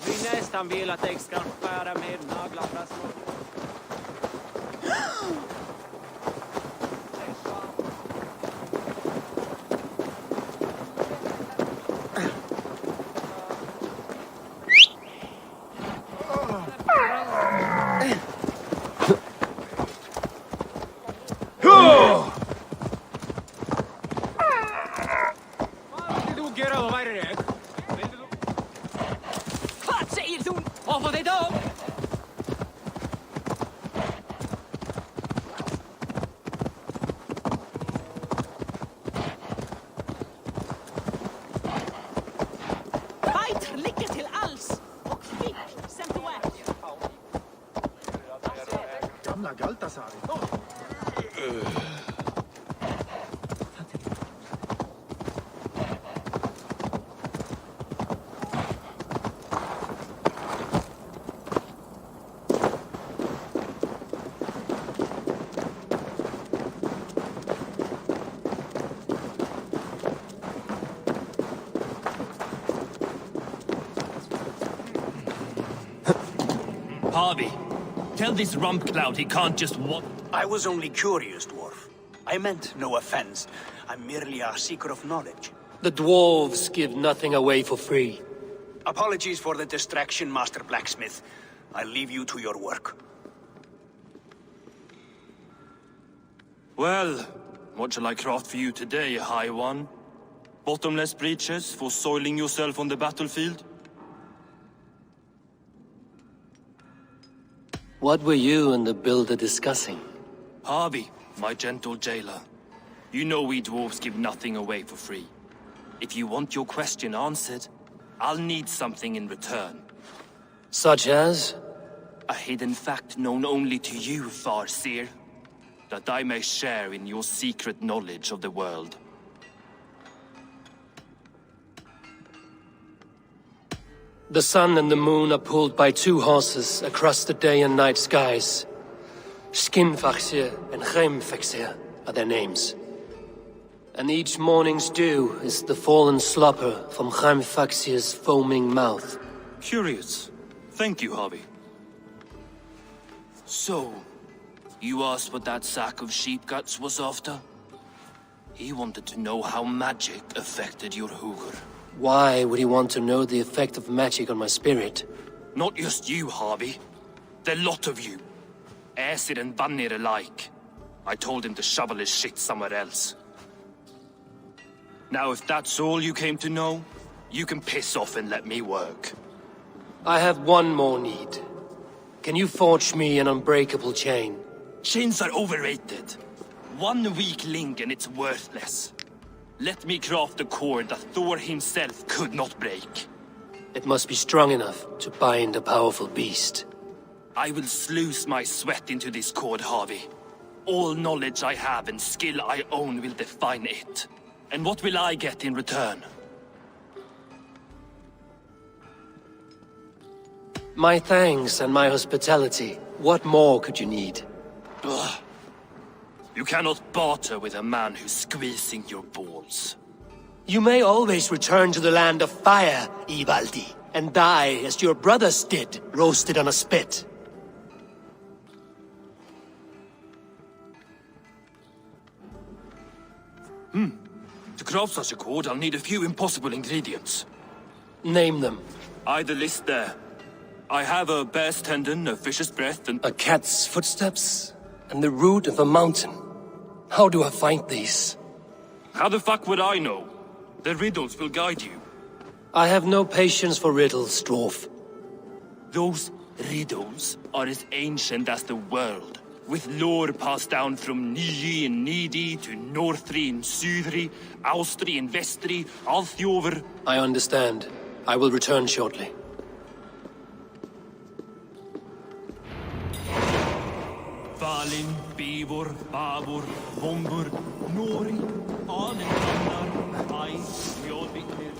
Vi nästan vill att jag ska skära med naglarna små. Harvey, tell this rump cloud he can't just I was only curious, dwarf. I meant no offense. I'm merely a seeker of knowledge. The dwarves give nothing away for free. Apologies for the distraction, Master Blacksmith. I'll leave you to your work. Well, what shall I craft for you today, High One? Bottomless breeches for soiling yourself on the battlefield? What were you and the builder discussing? Harvey, my gentle jailer. You know we dwarves give nothing away for free. If you want your question answered, I'll need something in return. Such as? A hidden fact known only to you, Farseer. That I may share in your secret knowledge of the world. The sun and the moon are pulled by two horses across the day and night skies. Skinfaxir and Chemfaxir are their names. And each morning's dew is the fallen slopper from Chemfaxir's foaming mouth. Curious. Thank you, Harvey. So, you asked what that sack of sheep guts was after? He wanted to know how magic affected your hugr. Why would he want to know the effect of magic on my spirit? Not just you, Harvey. The lot of you. Aesir and Vanir alike. I told him to shovel his shit somewhere else. Now, if that's all you came to know, you can piss off and let me work. I have one more need. Can you forge me an unbreakable chain? Chains are overrated. 1 weak link and it's worthless. Let me craft a cord that Thor himself could not break. It must be strong enough to bind a powerful beast. I will sluice my sweat into this cord, Harvey. All knowledge I have and skill I own will define it. And what will I get in return? My thanks and my hospitality. What more could you need? Ugh. You cannot barter with a man who's squeezing your balls. You may always return to the land of fire, Ivaldi, and die as your brothers did, roasted on a spit. To craft such a cord, I'll need a few impossible ingredients. Name them. The list there. I have a bear's tendon, a fish's breath, and... A cat's footsteps, and the root of a mountain. How do I find these? How the fuck would I know? The riddles will guide you. I have no patience for riddles, dwarf. Those riddles are as ancient as the world, with lore passed down from Niji and Nidi to Northri and Sudri, Austri and Vestri, Althjover. I understand. I will return shortly. Valin, Bivor, Babur, Vombur, Nori, Anen, Annar, Ai, Mjolviknir.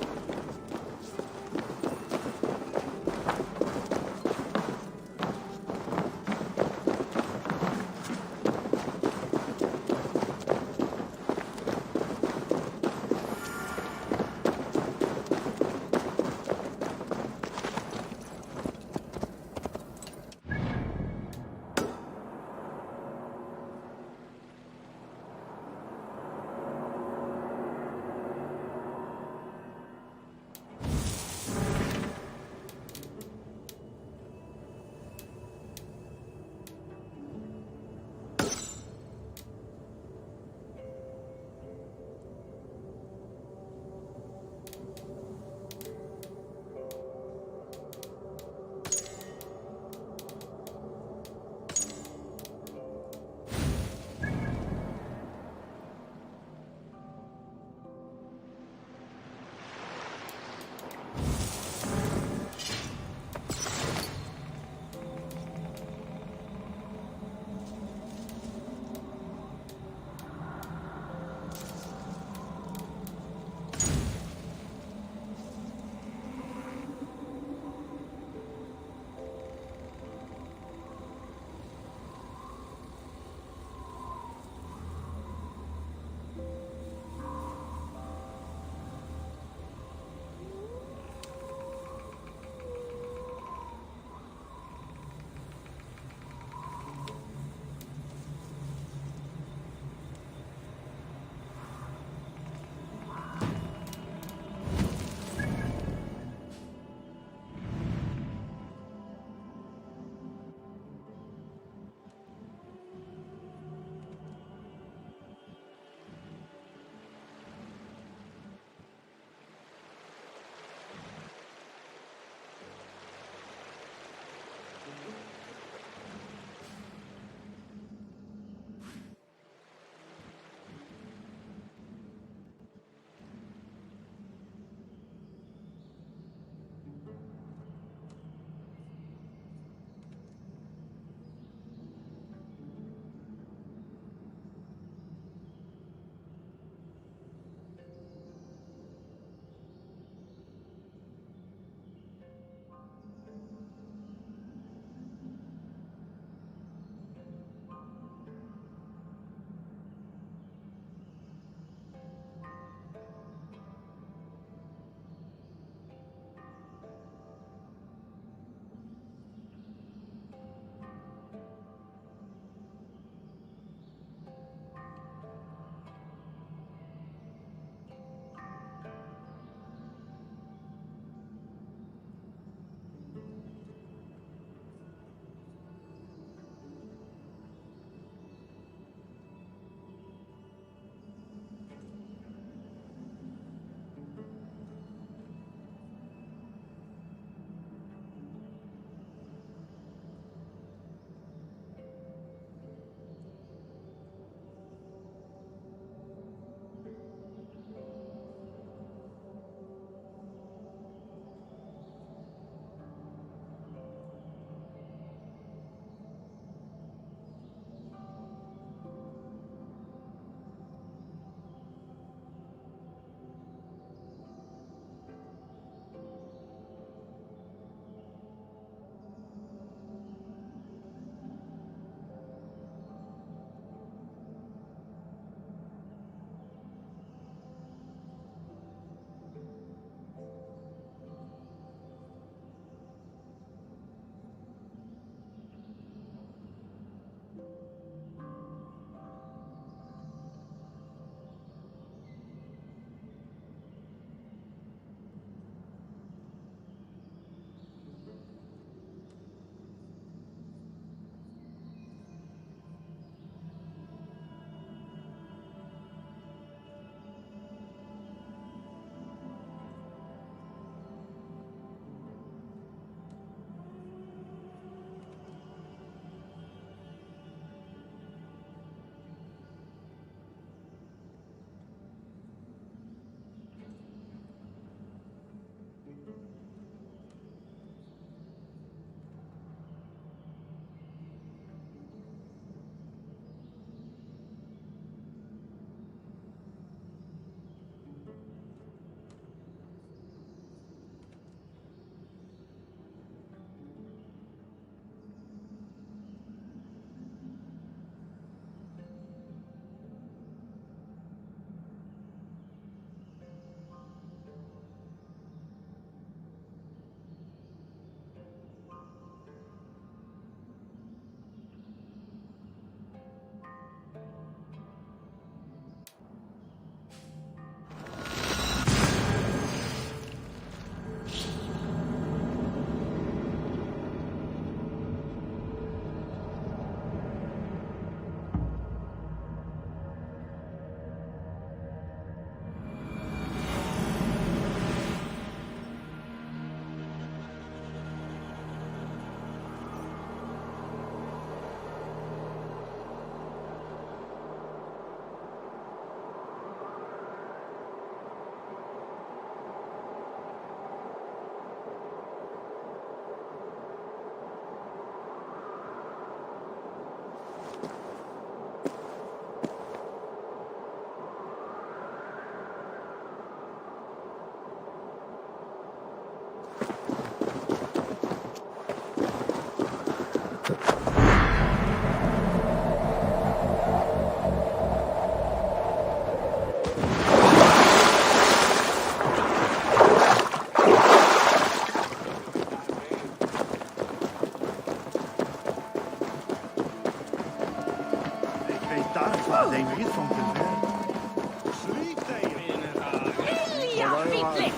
Ytligt!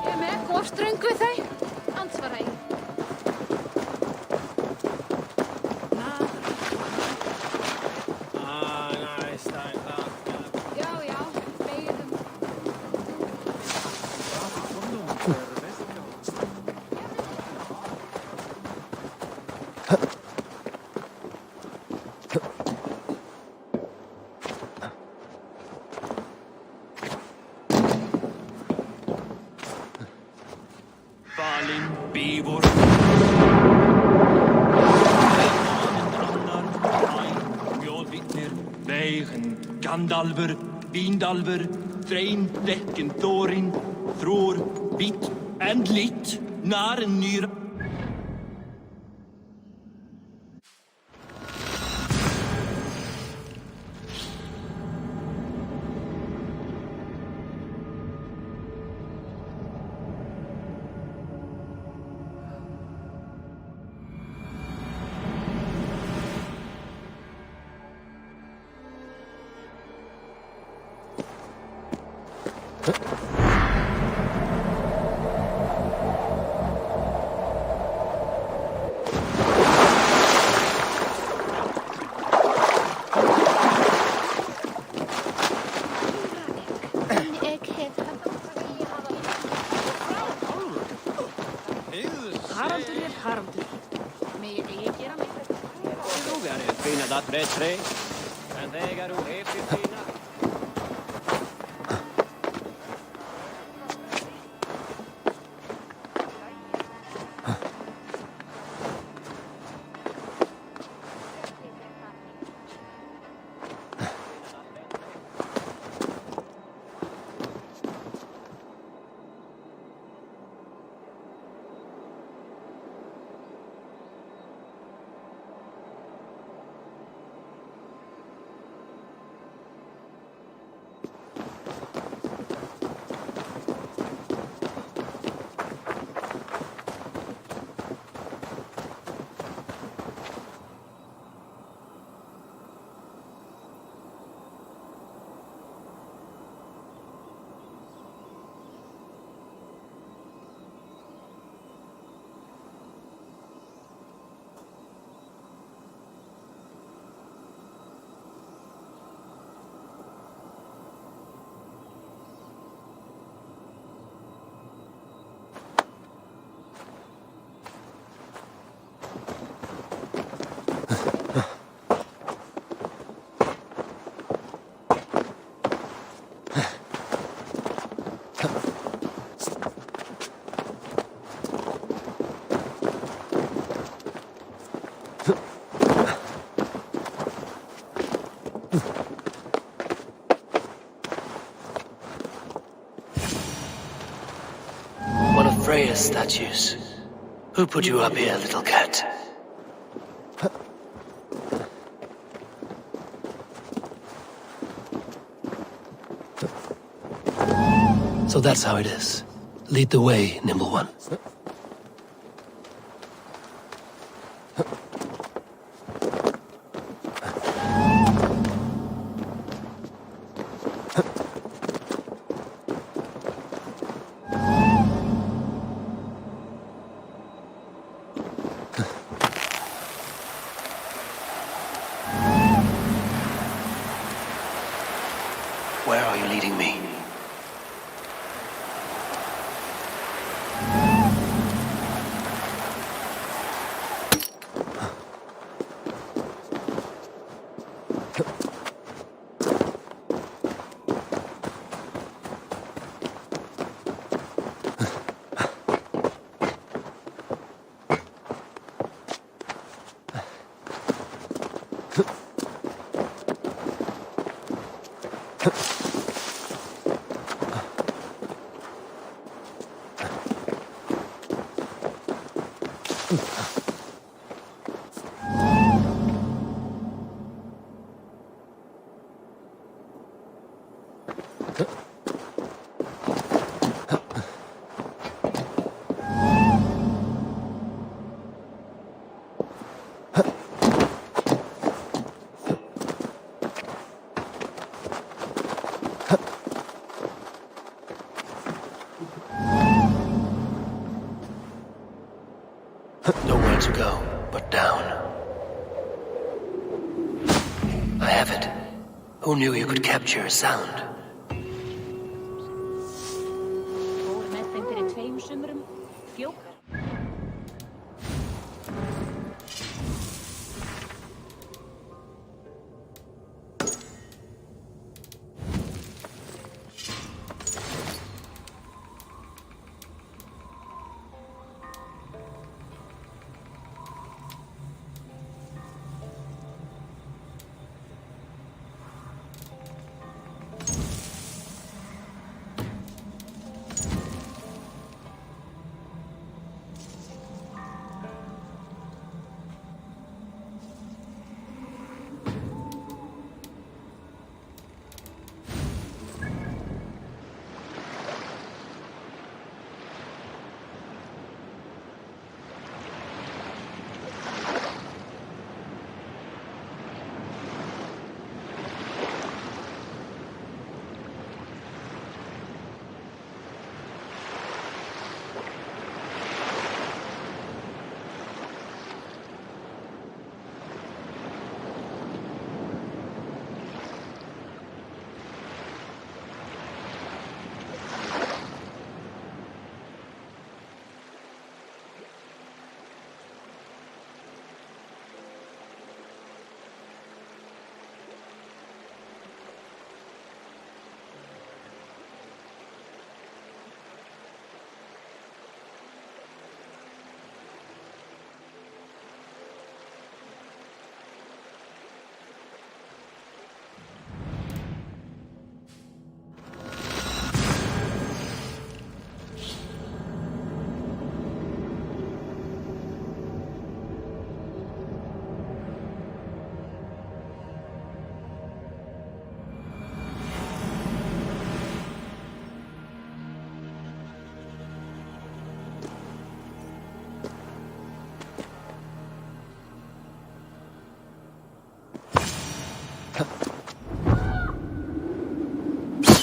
Ég er með of ströng við þau. Ansvara ég. Já, já, beigðum. Balin, Bivor. Mjolvitnir, Veigen, Gandalfur, Vindalfur, Threin, Dekken, Thorin, Thror, Bit, and Lit, Naren, Nyr. Haraldur. Megið ég gera mig þetta? Þú verður fina það betri. En þegar þú hefur fina. Freya's statues. Who put you up here, little cat? So that's how it is. Lead the way, nimble one. Where are you leading me? Who knew you could capture a sound? Fór með þeim fyrir 2 sumrum. Fjókar.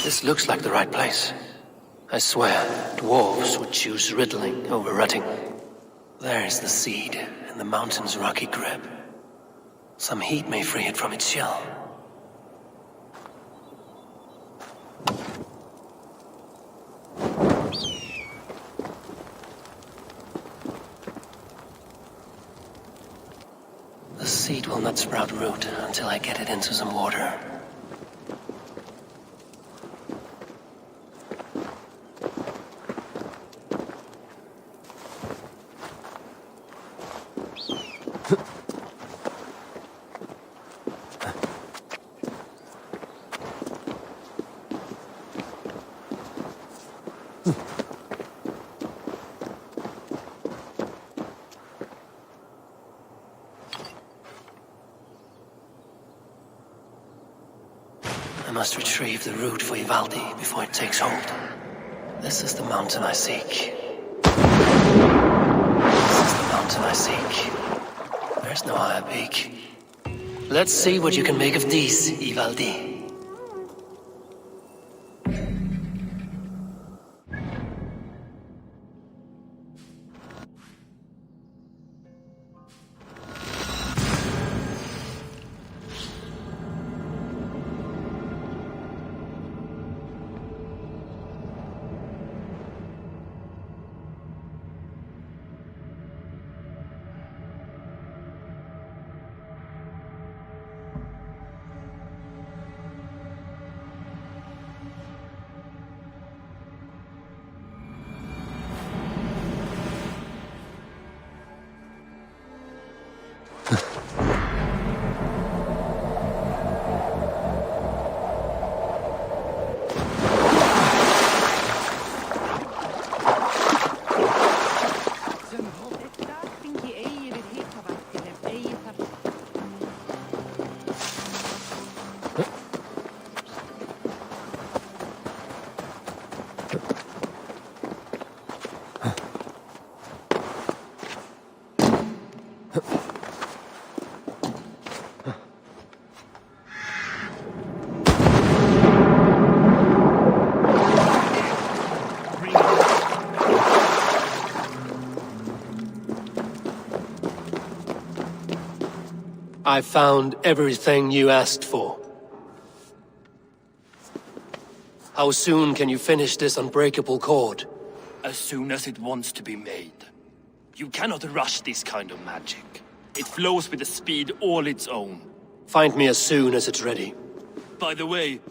This looks like the right place. I swear, dwarves would choose riddling over rutting. There's the seed in the mountain's rocky grip. Some heat may free it from its shell. The seed will not sprout root until I get it into some water. I must retrieve the root for Ivaldi before it takes hold. This is the mountain I seek. This is the mountain I seek. There's no higher peak. Let's see what you can make of these, Ivaldi. I found everything you asked for. How soon can you finish this unbreakable cord? As soon as it wants to be made. You cannot rush this kind of magic. It flows with a speed all its own. Find me as soon as it's ready. By the way,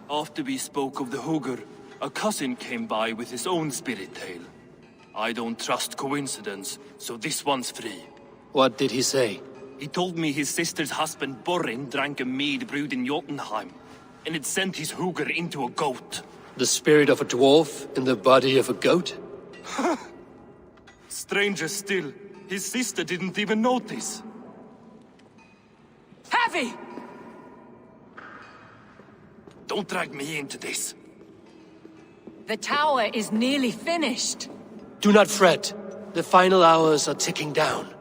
after we spoke of the Hugr, a cousin came by with his own spirit tale. I don't trust coincidence, so this one's free. What did he say? He told me his sister's husband Borin drank a mead brewed in Jotunheim, and it sent his Hugr into a goat. The spirit of a dwarf in the body of a goat? Stranger still, his sister didn't even notice. Heavy! Don't drag me into this. The tower is nearly finished. Do not fret. The final hours are ticking down.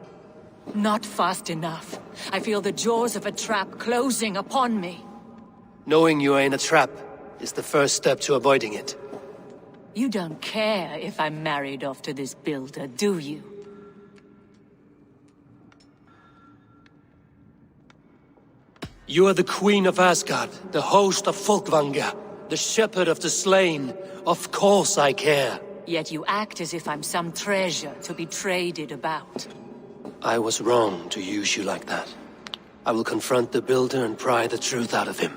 Not fast enough. I feel the jaws of a trap closing upon me. Knowing you are in a trap is the first step to avoiding it. You don't care if I'm married off to this builder, do you? You are the Queen of Asgard, the host of Folkvanga, the shepherd of the slain. Of course I care. Yet you act as if I'm some treasure to be traded about. I was wrong to use you like that. I will confront the builder and pry the truth out of him.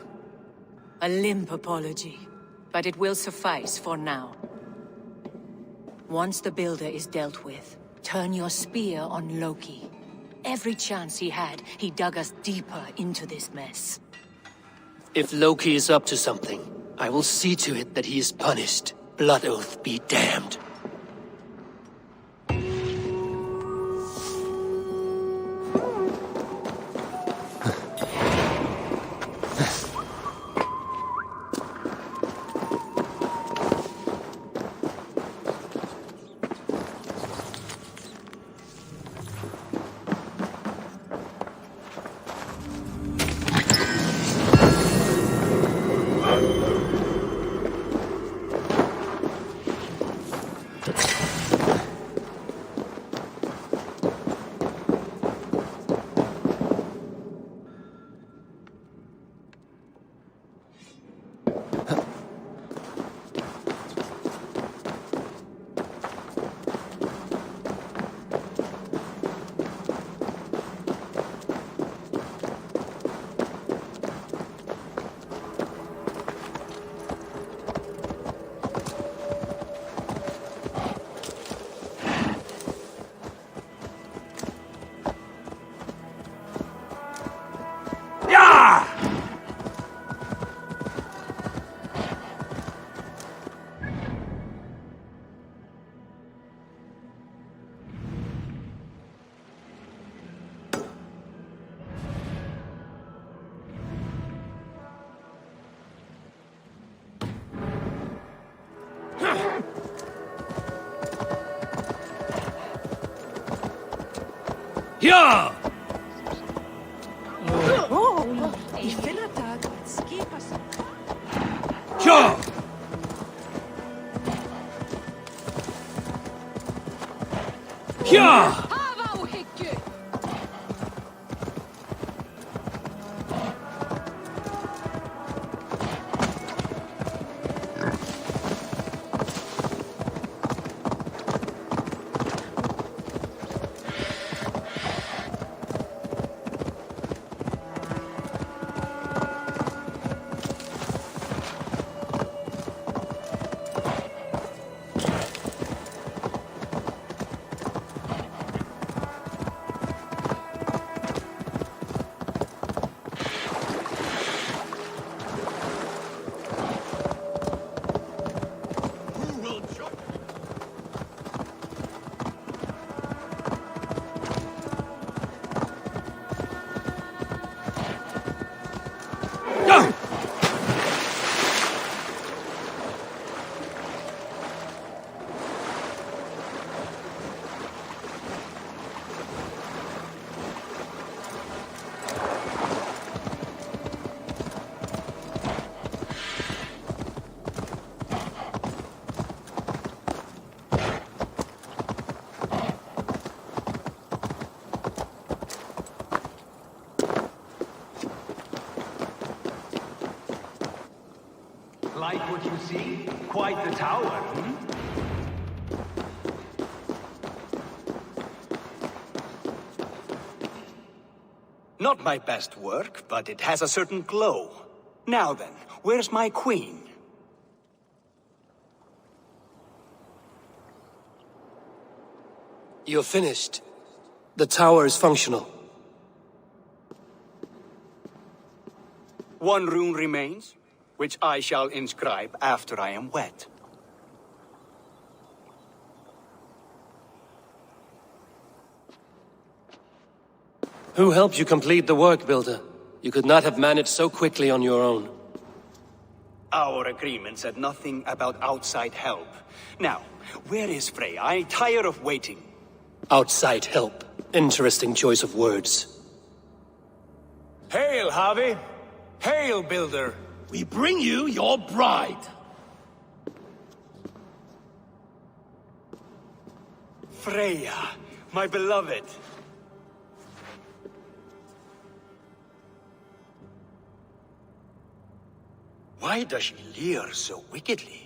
A limp apology, but it will suffice for now. Once the builder is dealt with, turn your spear on Loki. Every chance he had, he dug us deeper into this mess. If Loki is up to something, I will see to it that he is punished. Blood Oath be damned. Ja! Ich vil at der er et skib og så. Ja! Ja! Hava uhyggju! like what you see? Quite the tower, hmm? Not my best work, but it has a certain glow. Now then, where's my queen? You're finished. The tower is functional. One rune remains, which I shall inscribe after I am wet. Who helped you complete the work, Builder? You could not have managed so quickly on your own. Our agreement said nothing about outside help. Now, where is Frey? I tire of waiting. Outside help. Interesting choice of words. Hail, Javi! Hail, Builder! We bring you your bride. Freya, my beloved. Why does she leer so wickedly?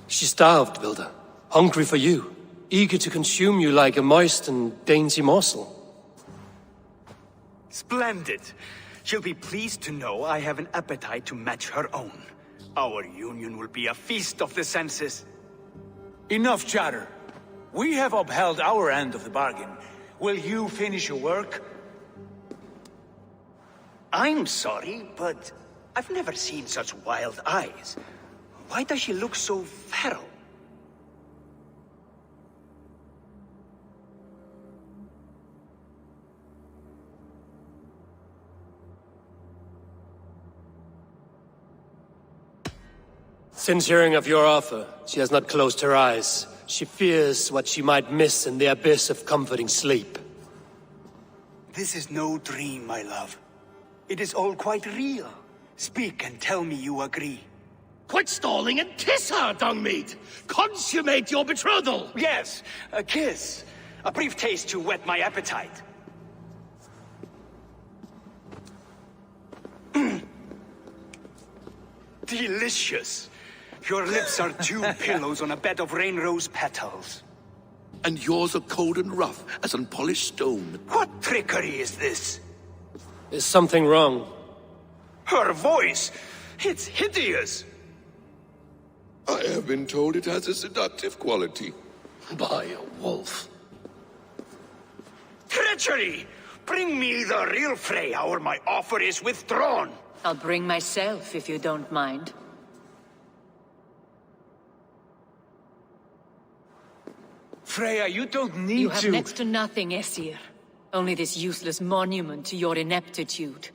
She's starved, Builder. Hungry for you. Eager to consume you like a moist and dainty morsel. Splendid. She'll be pleased to know I have an appetite to match her own. Our union will be a feast of the senses. Enough chatter. We have upheld our end of the bargain. Will you finish your work? I'm sorry, but I've never seen such wild eyes. Why does she look so feral? Since hearing of your offer, she has not closed her eyes. She fears what she might miss in the abyss of comforting sleep. This is no dream, my love. It is all quite real. Speak and tell me you agree. Quit stalling and kiss her, Dungmeat! Consummate your betrothal! Yes, a kiss. A brief taste to whet my appetite. Delicious. Your lips are two pillows on a bed of rain rose petals. And yours are cold and rough as unpolished stone. What trickery is this? Is something wrong? Her voice! It's hideous! I have been told it has a seductive quality. By a wolf. Treachery! Bring me the real Freya or my offer is withdrawn! I'll bring myself if you don't mind. Freya, you don't need You have to... next to nothing, Aesir. Only this useless monument to your ineptitude.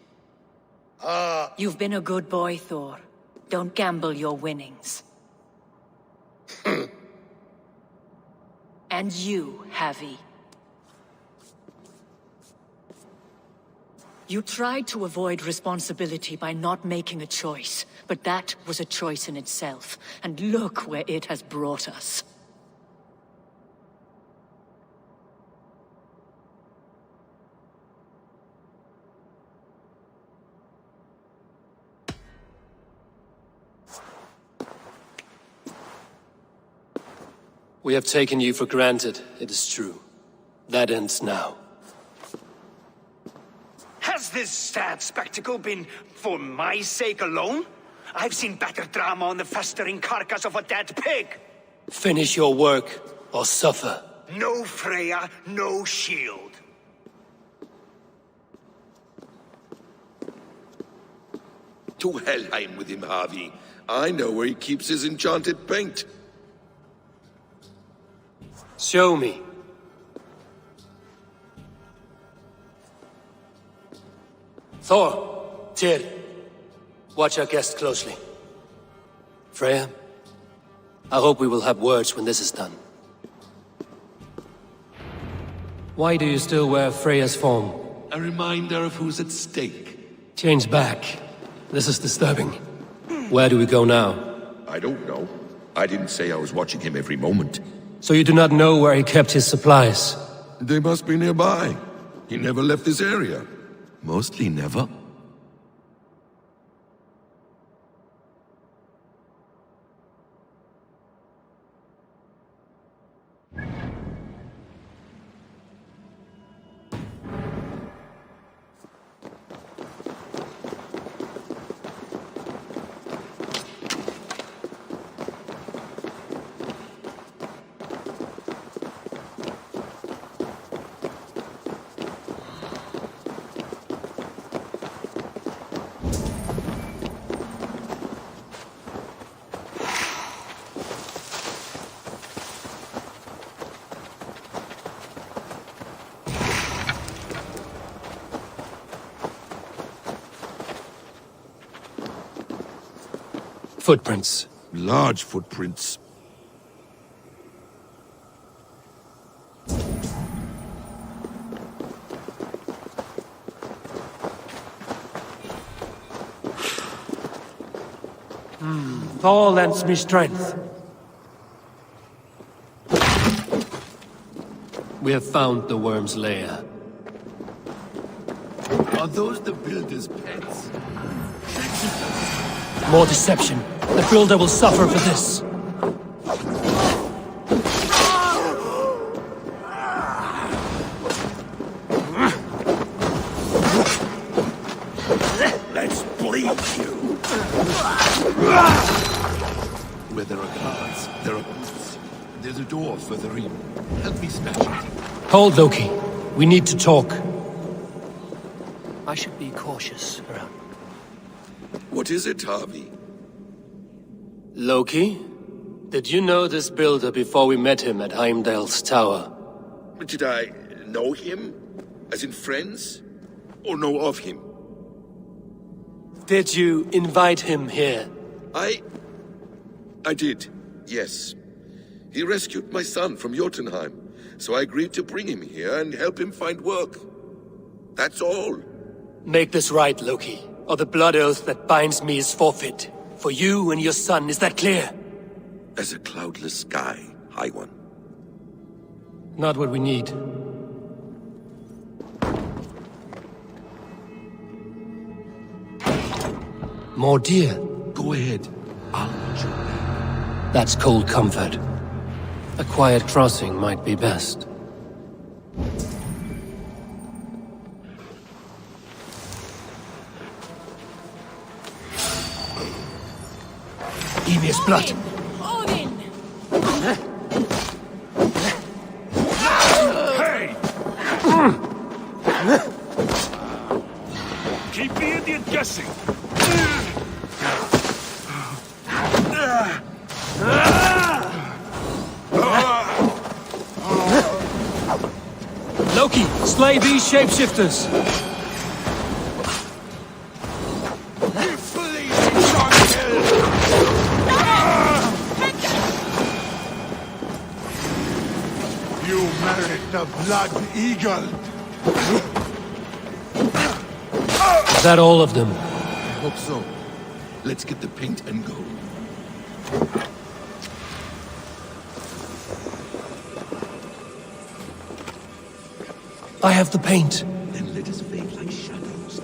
You've been a good boy, Thor. Don't gamble your winnings. And you, Havi. You tried to avoid responsibility by not making a choice, but that was a choice in itself, and look where it has brought us. We have taken you for granted, it is true. That ends now. Has this sad spectacle been for my sake alone? I've seen better drama on the festering carcass of a dead pig! Finish your work, or suffer. No Freya, no shield. To Helheim with him, Harvey. I know where he keeps his enchanted paint. Show me. Thor, Tyr, watch our guest closely. Freya, I hope we will have words when this is done. Why do you still wear Freya's form? A reminder of who's at stake. Change back. This is disturbing. Where do we go now? I don't know. I didn't say I was watching him every moment. So you do not know where he kept his supplies? They must be nearby. He never left this area. Mostly never. Footprints. Large footprints. Thor lends me strength. We have found the worm's lair. Are those the builder's pets? More deception. The builder will suffer for this. Let's bleed you. Where there are cards, there are booths. There's a door further in. Help me smash it. Hold, Loki. We need to talk. I should be cautious around. What is it, Harvey? Loki? Did you know this builder before we met him at Heimdall's tower? Did I know him? As in friends? Or know of him? Did you invite him here? I did, yes. He rescued my son from Jotunheim, so I agreed to bring him here and help him find work. That's all. Make this right, Loki, or the blood oath that binds me is forfeit. For you and your son, is that clear? As a cloudless sky, High One. Not what we need. More deer. Go ahead. I'll watch you. That's cold comfort. A quiet crossing might be best. Evious blood. Odin! Hey! Keep the idiot guessing. Loki, slay these shapeshifters. You merit the blood eagle. Is that all of them? I hope so. Let's get the paint and go. I have the paint. Then let us fade like shadows.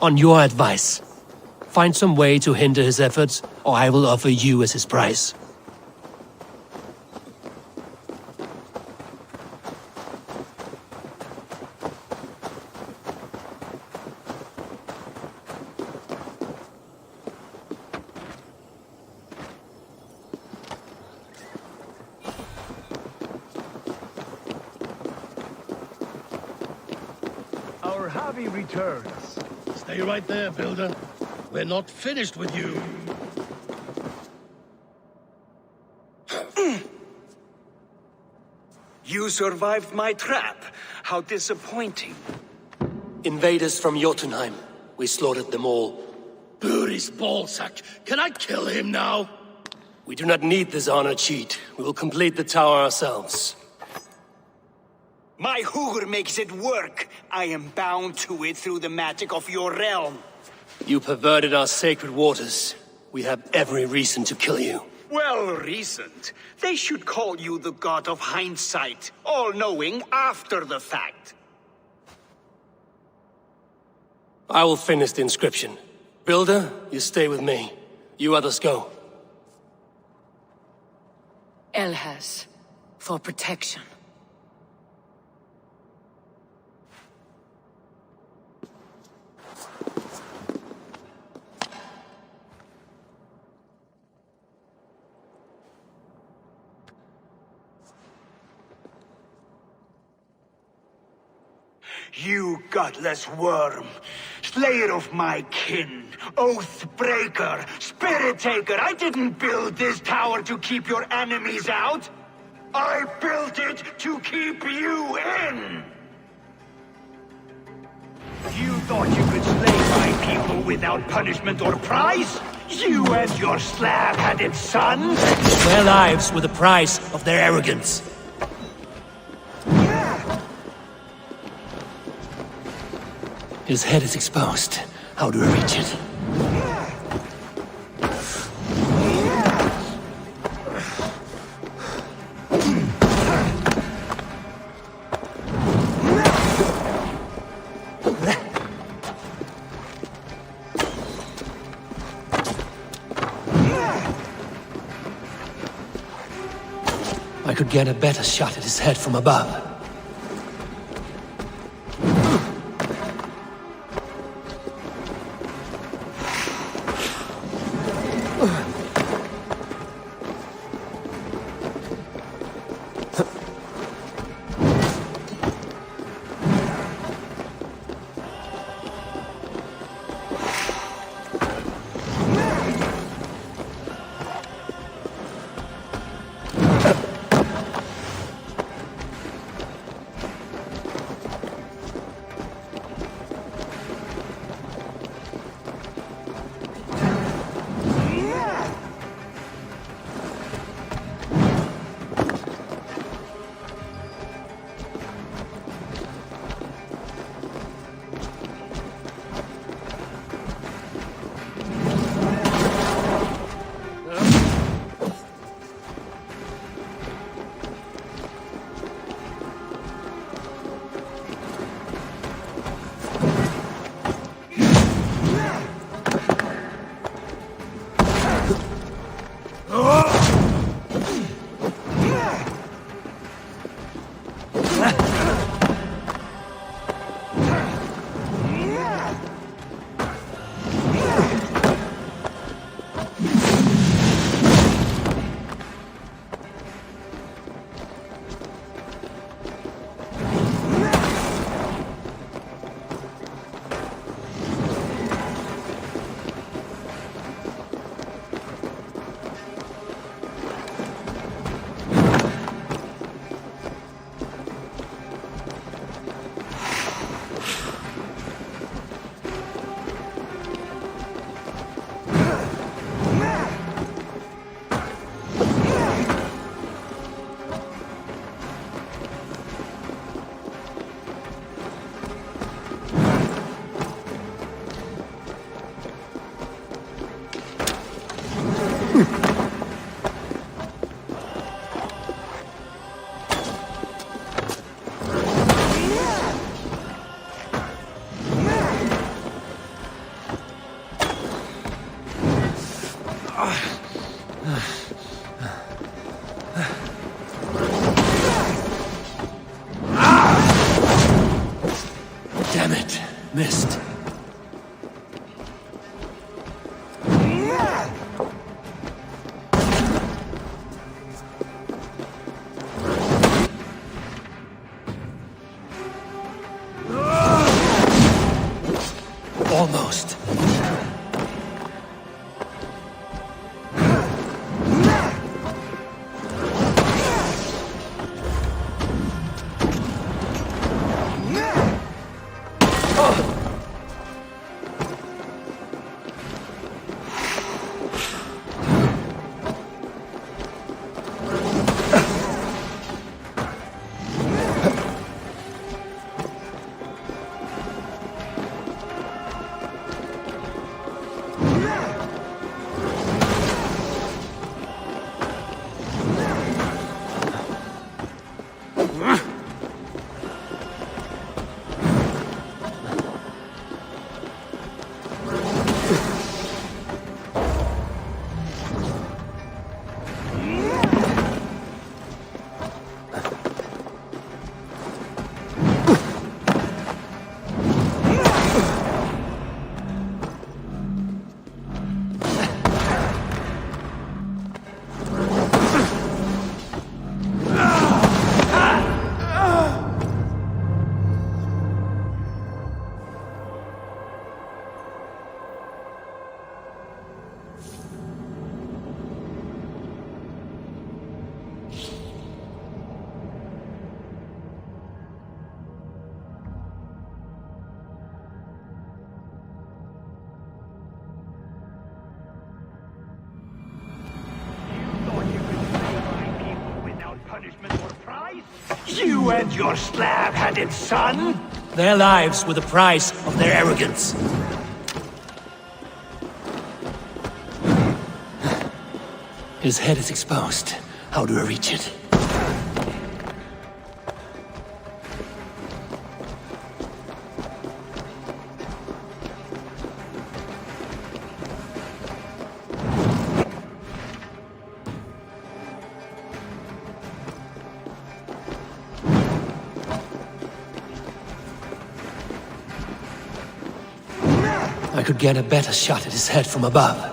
On your advice, find some way to hinder his efforts, or I will offer you as his price. Avi returns. Stay right there, Builder. We're not finished with you. You survived my trap. How disappointing. Invaders from Jotunheim. We slaughtered them all. Buri's ballsack. Can I kill him now? We do not need this honor cheat. We will complete the tower ourselves. My Hugr makes it work. I am bound to it through the magic of your realm. You perverted our sacred waters. We have every reason to kill you. Well reasoned. They should call you the god of hindsight, all-knowing after the fact. I will finish the inscription. Builder, you stay with me. You others go. Elhas, for protection. You godless worm, slayer of my kin, oath breaker, spirit taker, I didn't build this tower to keep your enemies out. I built it to keep you in. You thought you could slay my people without punishment or prize? You and your slab-headed son? Their lives were the price of their arrogance. His head is exposed. How do I reach it? I could get a better shot at his head from above. Damn it, missed. You and your slab-handed son? Their lives were the price of their arrogance. His head is exposed. How do I reach it? I could get a better shot at his head from above.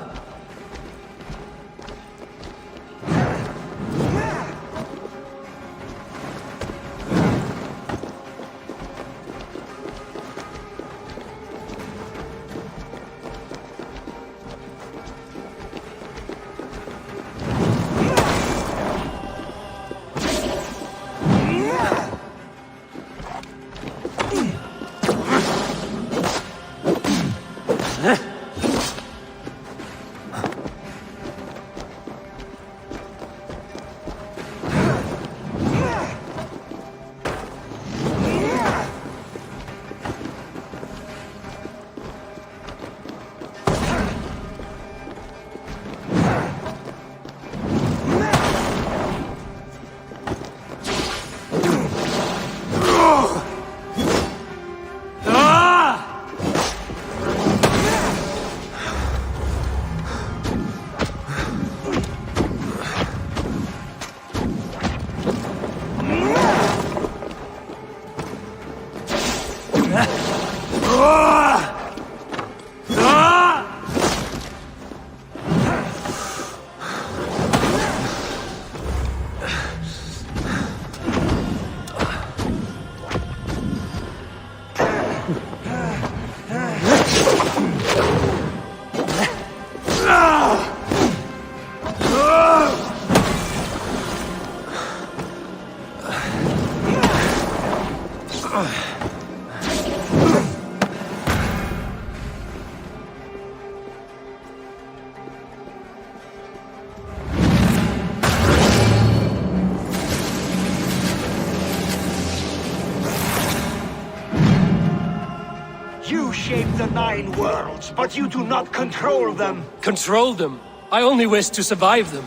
You shape the 9 worlds, but you do not control them. Control them? I only wish to survive them.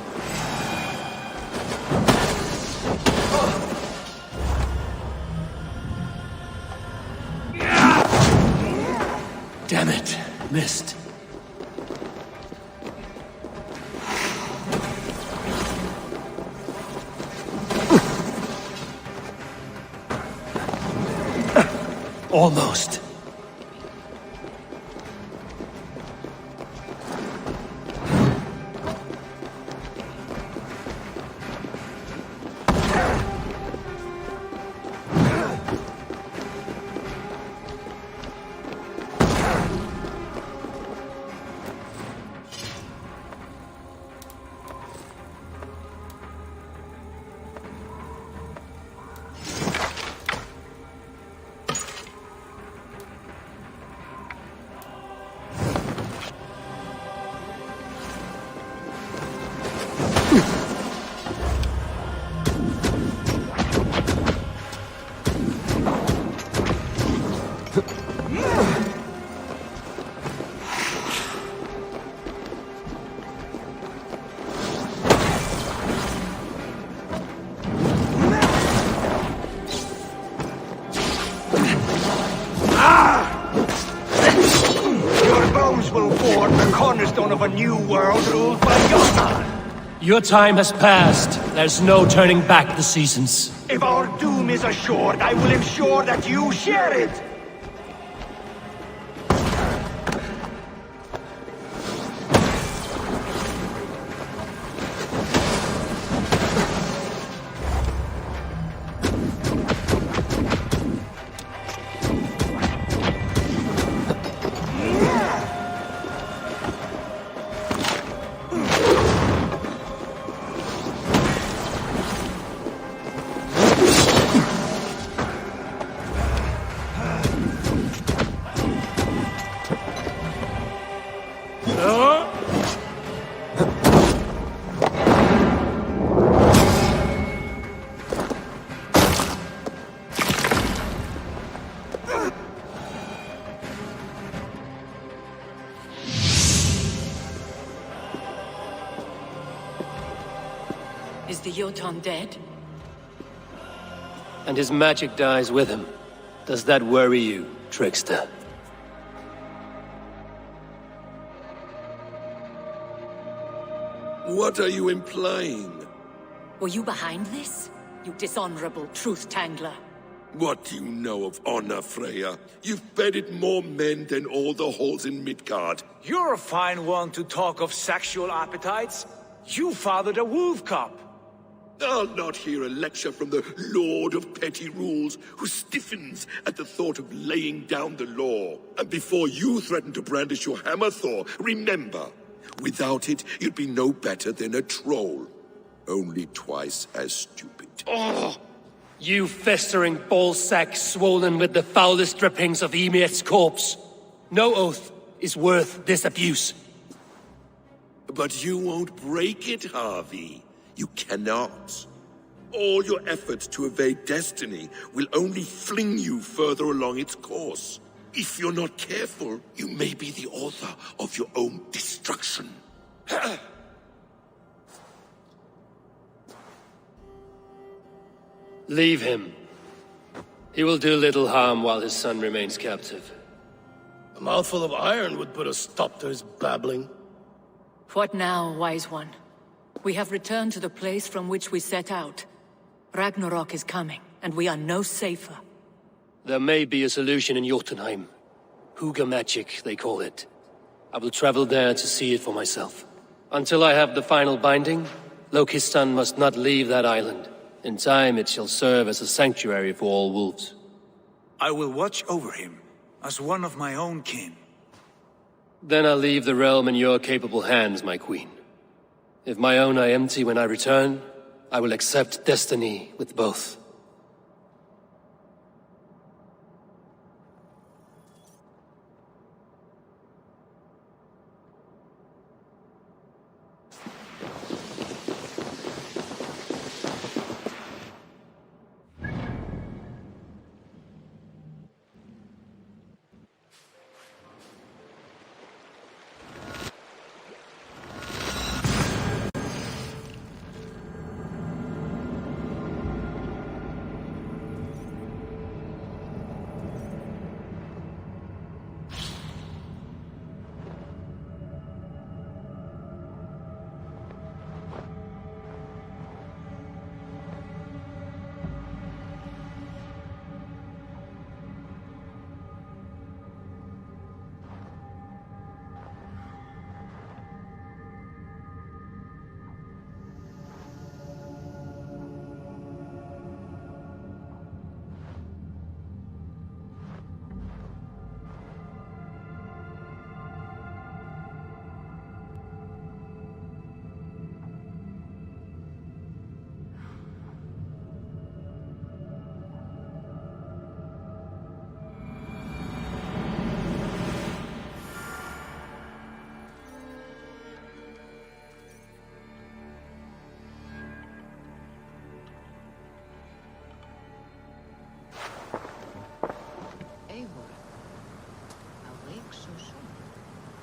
Damn it. Missed. Almost. Cornerstone of a new world ruled by your son. Your time has passed. There's no turning back the seasons. If our doom is assured, I will ensure that you share it. Is the Jotun dead? And his magic dies with him. Does that worry you, trickster? What are you implying? Were you behind this? You dishonorable truth-tangler. What do you know of honor, Freya? You've bedded more men than all the halls in Midgard. You're a fine one to talk of sexual appetites. You fathered a wolf cub. I'll not hear a lecture from the Lord of Petty Rules, who stiffens at the thought of laying down the law. And before you threaten to brandish your hammer, Thor, remember, without it, you'd be no better than a troll. Only twice as stupid. Oh! You festering ballsack swollen with the foulest drippings of Ymir's corpse. No oath is worth this abuse. But you won't break it, Harvey. You cannot. All your efforts to evade destiny will only fling you further along its course. If you're not careful, you may be the author of your own destruction. Leave him. He will do little harm while his son remains captive. A mouthful of iron would put a stop to his babbling. What now, wise one? We have returned to the place from which we set out. Ragnarok is coming, and we are no safer. There may be a solution in Jotunheim. Hugger magic, they call it. I will travel there to see it for myself. Until I have the final binding, Loki's son must not leave that island. In time, it shall serve as a sanctuary for all wolves. I will watch over him, as one of my own kin. Then I'll leave the realm in your capable hands, my queen. If my own are empty when I return, I will accept destiny with both.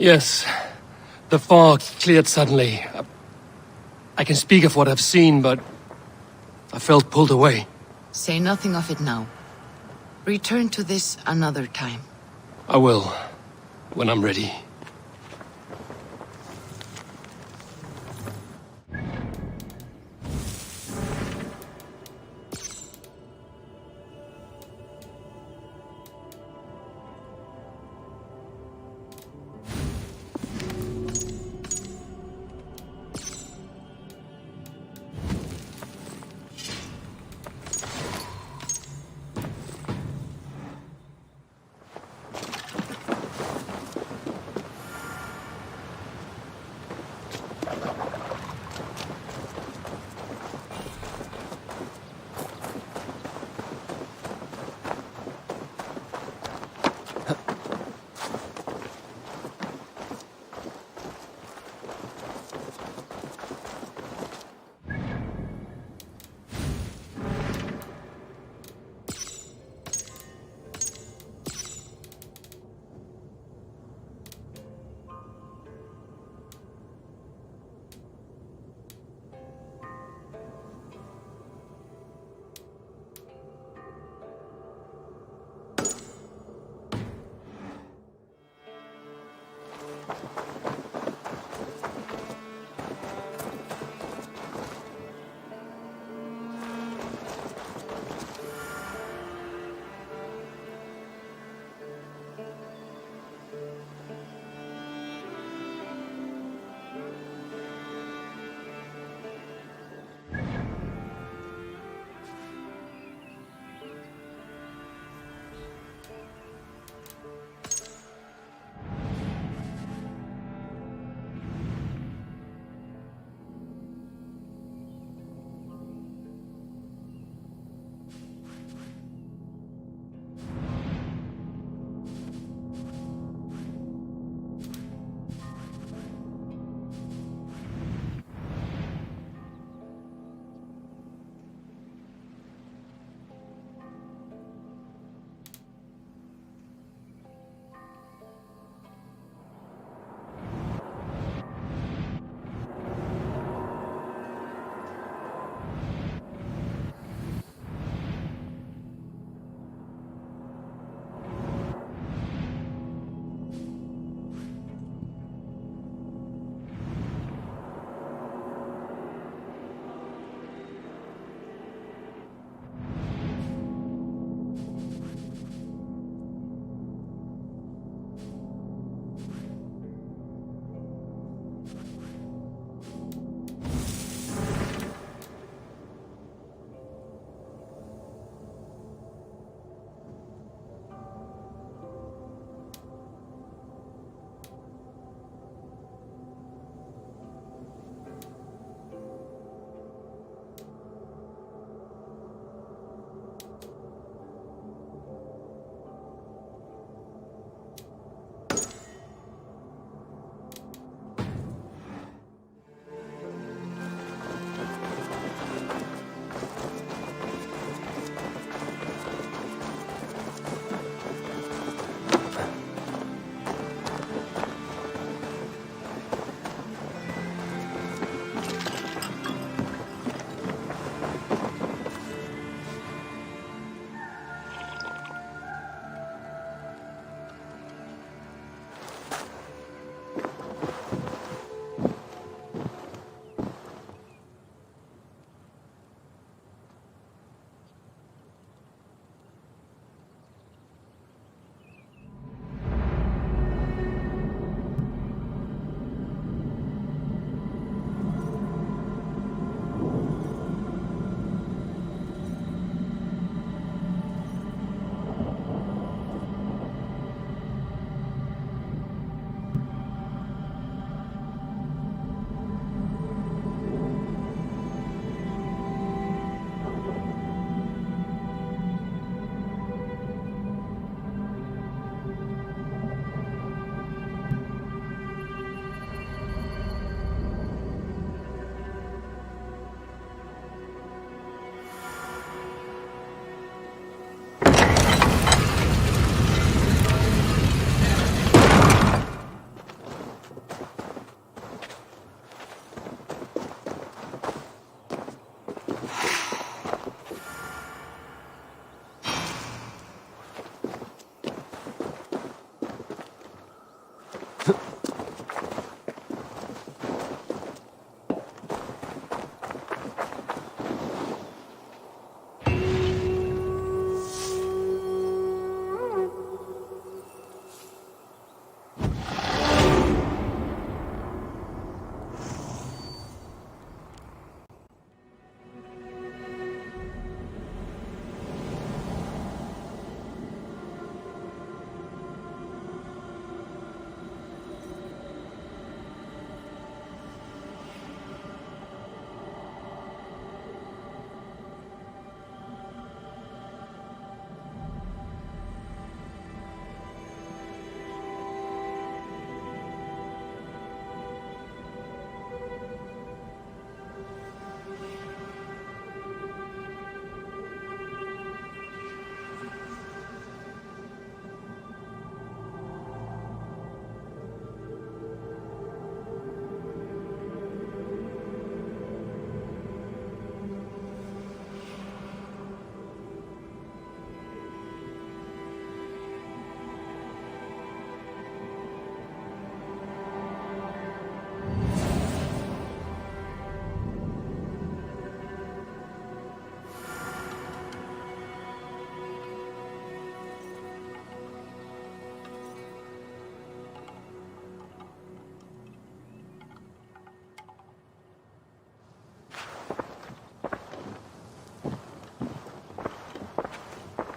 Yes. The fog cleared suddenly. I can speak of what I've seen, but I felt pulled away. Say nothing of it now. Return to this another time. I will, when I'm ready.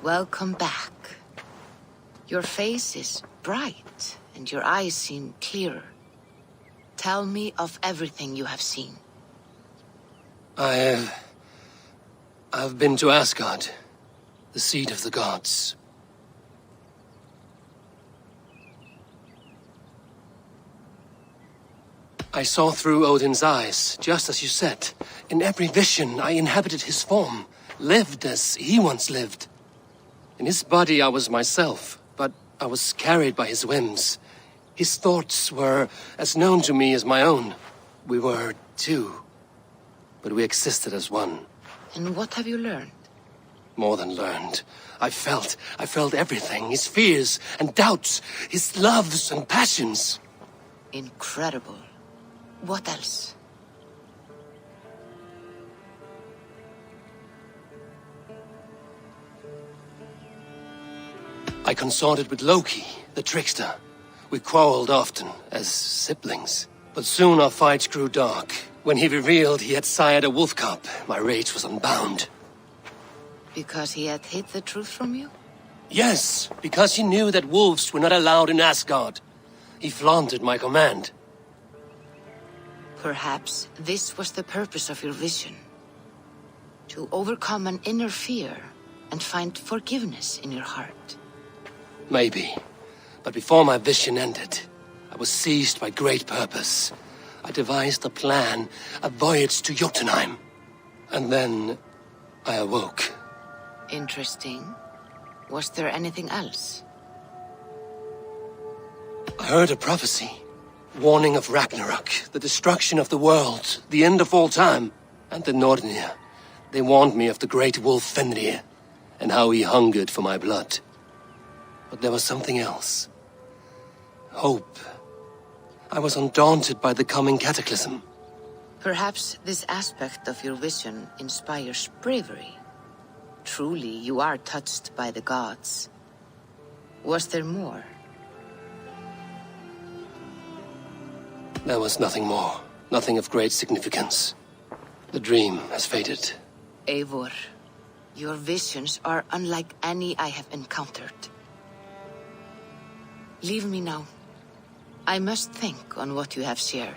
Welcome back. Your face is bright, and your eyes seem clearer. Tell me of everything you have seen. I've been to Asgard, the seat of the gods. I saw through Odin's eyes, just as you said. In every vision, I inhabited his form, lived as he once lived. In his body, I was myself, but I was carried by his whims. His thoughts were as known to me as my own. We were two, but we existed as one. And what have you learned? More than learned. I felt everything. His fears and doubts, his loves and passions. Incredible. What else? I consorted with Loki, the trickster. We quarreled often, as siblings. But soon our fights grew dark. When he revealed he had sired a wolf cub, my rage was unbound. Because he had hid the truth from you? Yes, because he knew that wolves were not allowed in Asgard. He flaunted my command. Perhaps this was the purpose of your vision. To overcome an inner fear and find forgiveness in your heart. Maybe. But before my vision ended, I was seized by great purpose. I devised a plan, a voyage to Jotunheim. And then I awoke. Interesting. Was there anything else? I heard a prophecy. Warning of Ragnarok, the destruction of the world, the end of all time. And the Nornir. They warned me of the great wolf Fenrir, and how he hungered for my blood. But there was something else. Hope. I was undaunted by the coming cataclysm. Perhaps this aspect of your vision inspires bravery. Truly, you are touched by the gods. Was there more? There was nothing more. Nothing of great significance. The dream has faded. Eivor, your visions are unlike any I have encountered. Leave me now. I must think on what you have shared.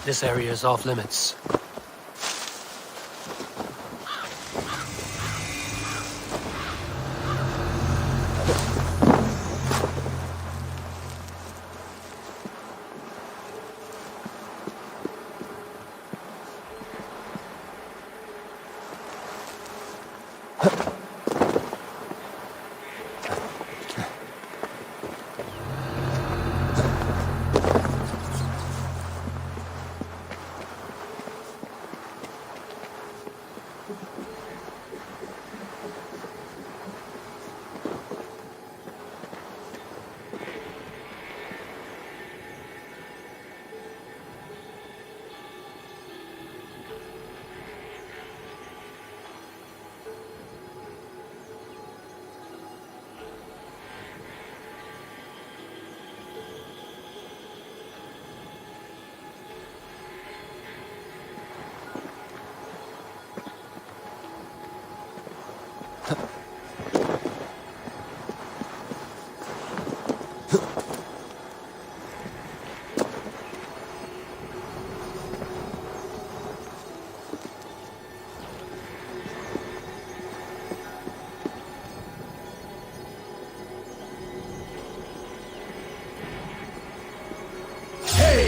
This area is off limits.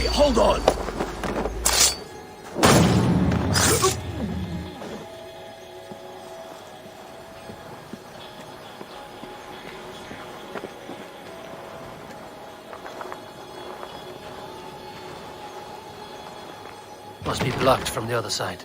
Hey, hold on! Must be blocked from the other side.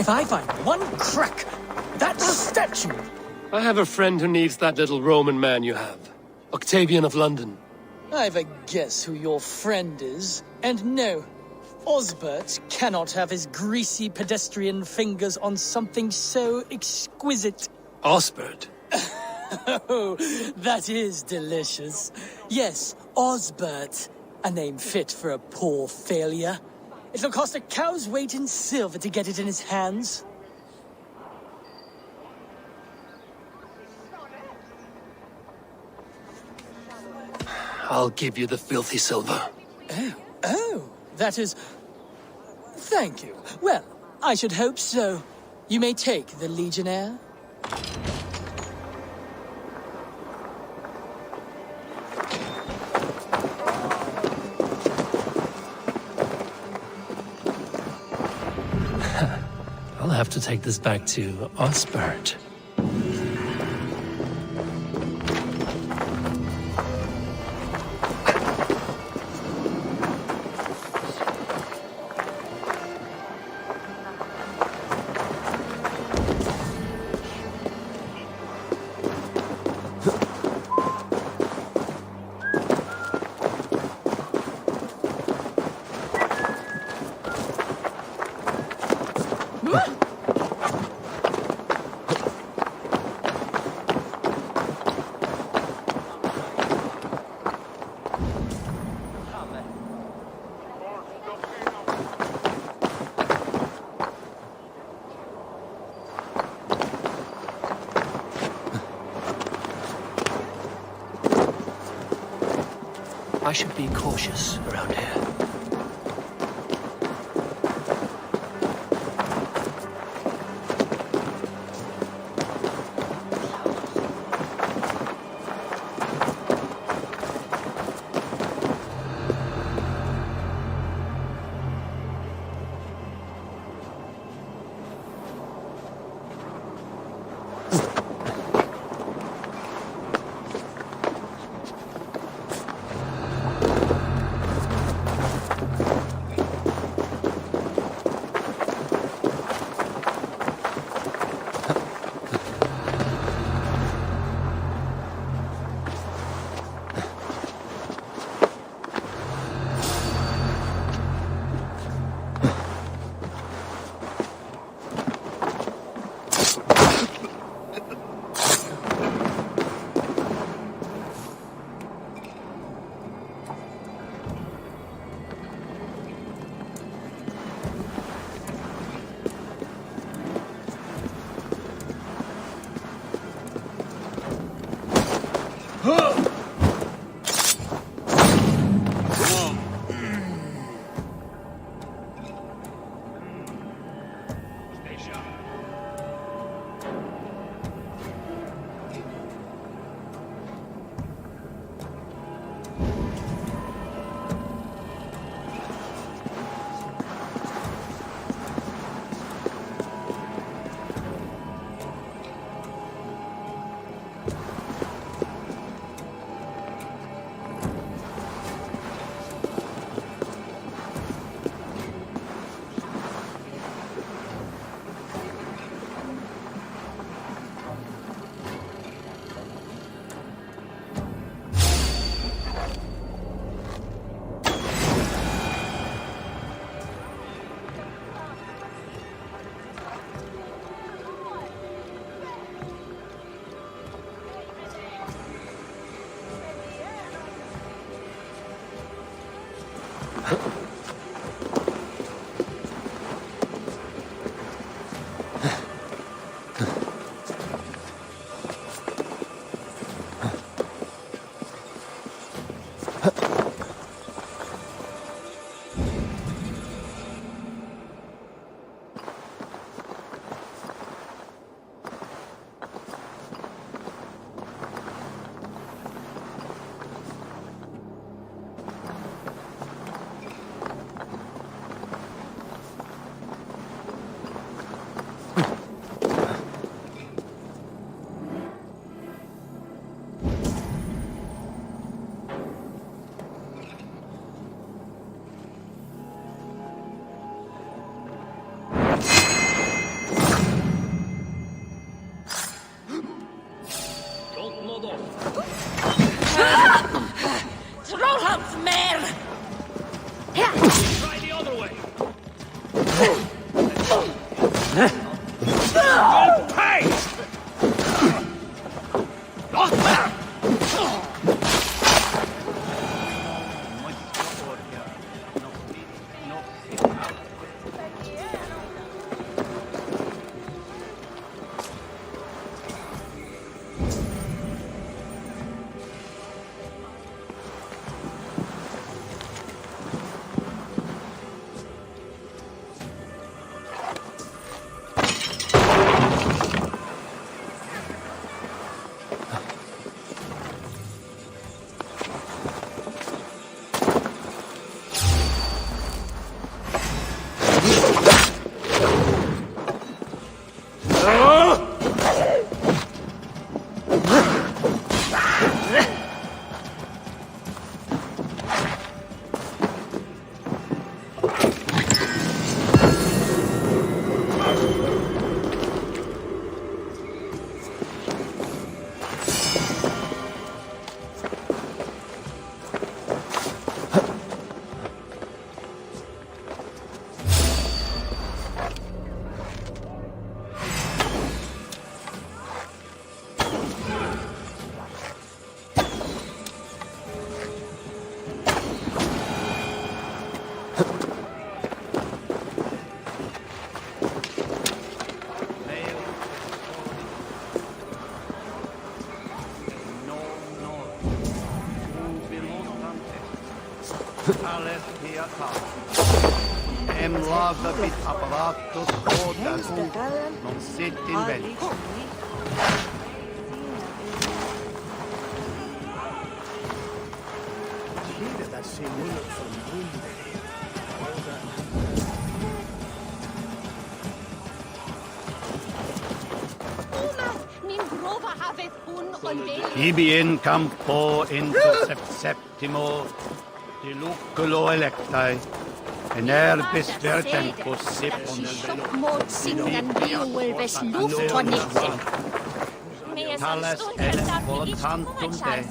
If I find one crack, that statue... I have a friend who needs that little Roman man you have. Octavian of London. I've a guess who your friend is. And no, Osbert cannot have his greasy pedestrian fingers on something so exquisite. Osbert? Oh, that is delicious. Yes, Osbert. A name fit for a poor failure. It'll cost a cow's weight in silver to get it in his hands. I'll give you the filthy silver. Oh, that is... Thank you. Well, I should hope so. You may take the Legionnaire. I'll have to take this back to Osbert. I should be cautious around here. Trollhamnsmer! Try the other way. Emlavabit apparatus quotas non sit in vent. Ibi in campo intercept septimo diluculo electae. En erbis vertempus sipon Mod singan biuelves luftonitse. Tales elet volantantum de.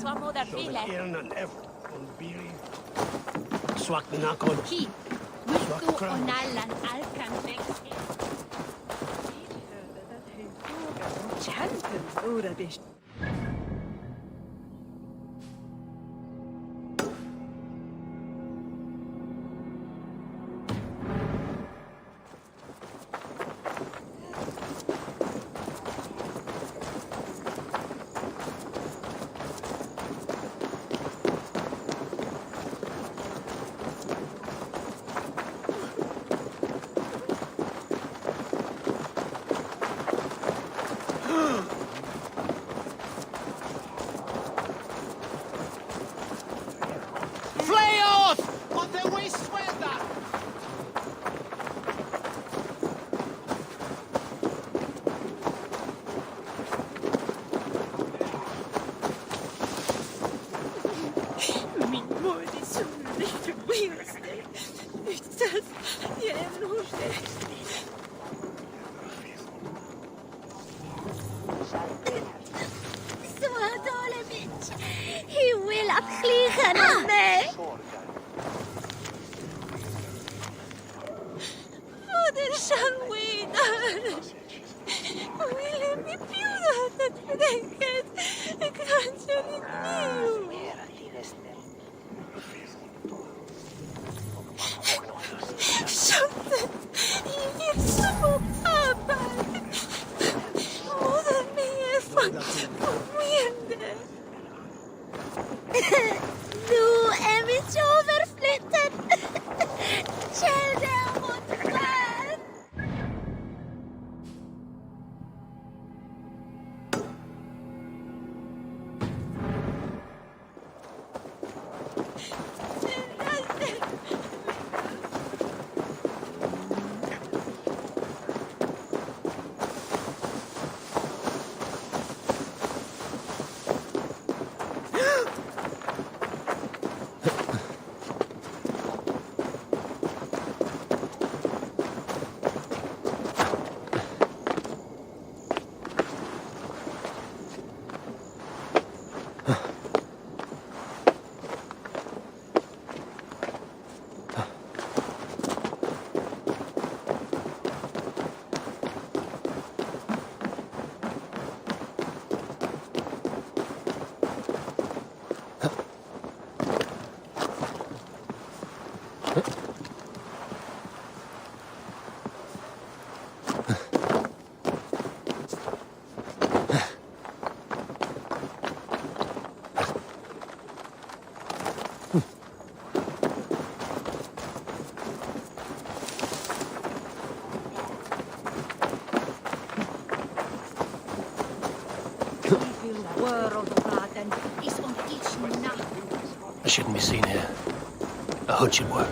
Swaknakon. Hi, vitu onallan alkan veksi. He will vliegen op mij. Moeder Sanguina. Willen mi più dat bedenken. Ik kan je niet nieuw. Schotten. Hier zo papa. Moeder meer van vermoeiende. Nu en we zo verflitten. Tjelde moet gaan. I shouldn't be seen here. A hood should work.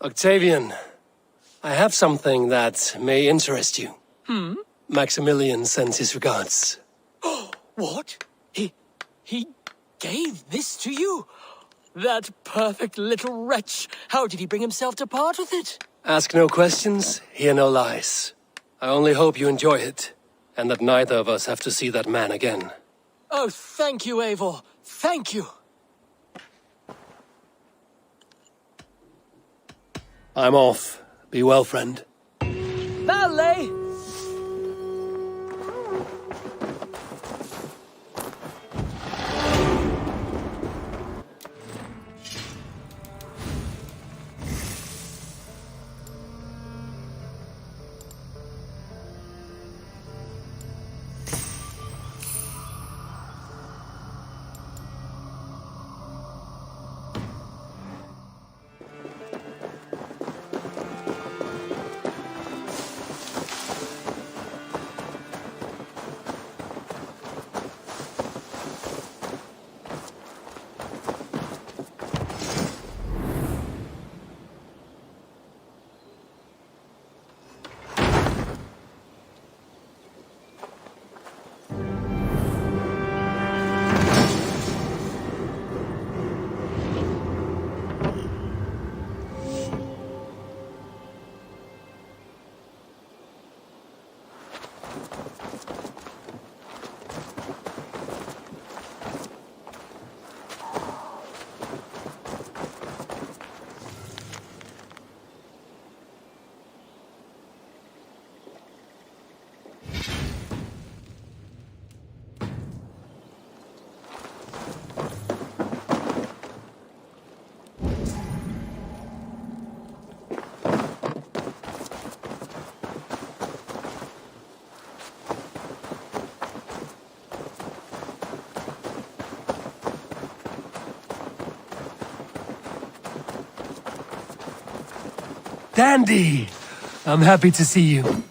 Octavian, I have something that may interest you. Maximilian sends his regards. What? He gave this to you? That perfect little wretch. How did he bring himself to part with it? Ask no questions, hear no lies. I only hope you enjoy it, and that neither of us have to see that man again. Oh, thank you, Eivor. Thank you. I'm off. Be well, friend. Ballet! Dandy! I'm happy to see you.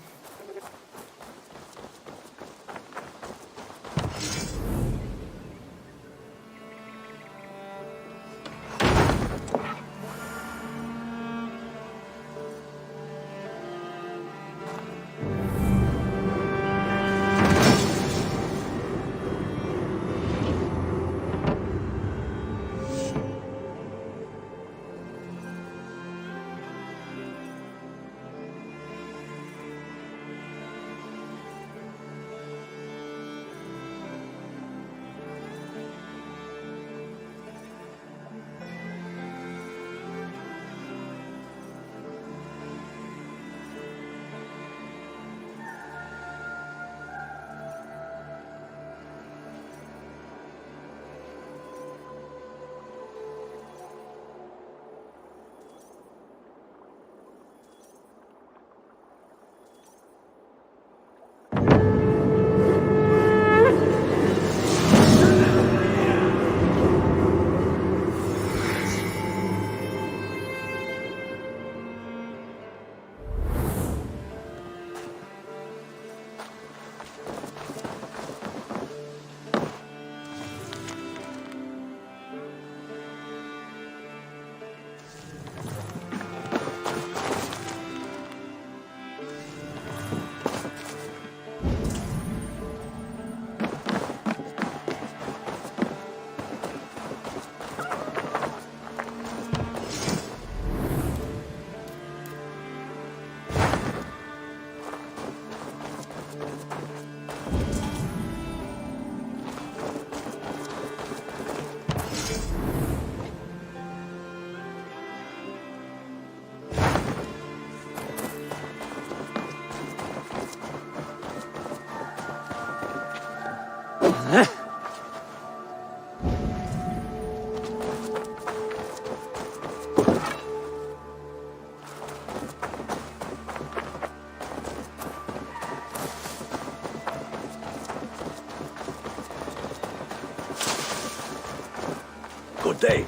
Good day.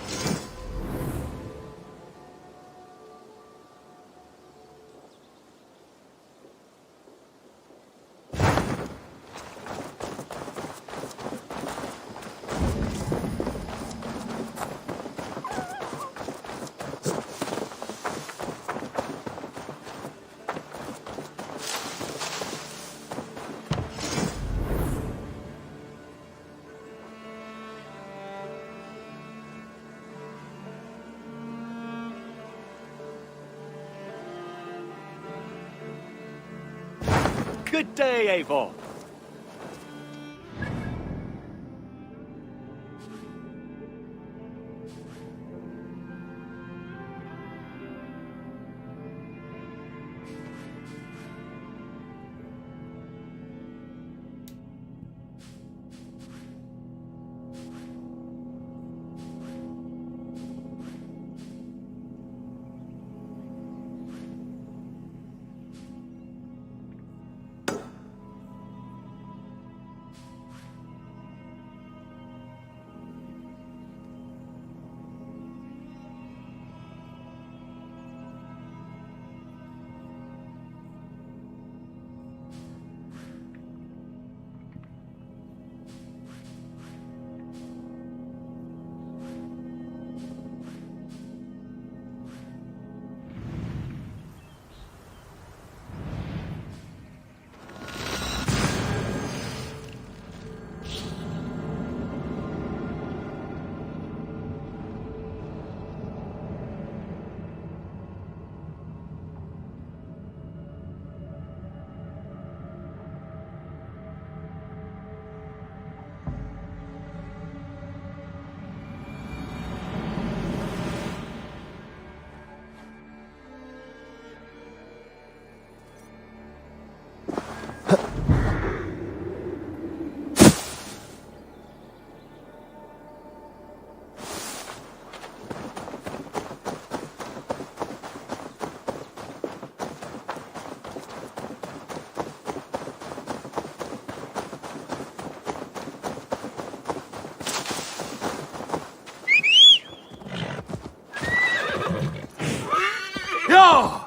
Good day, Eivor. No!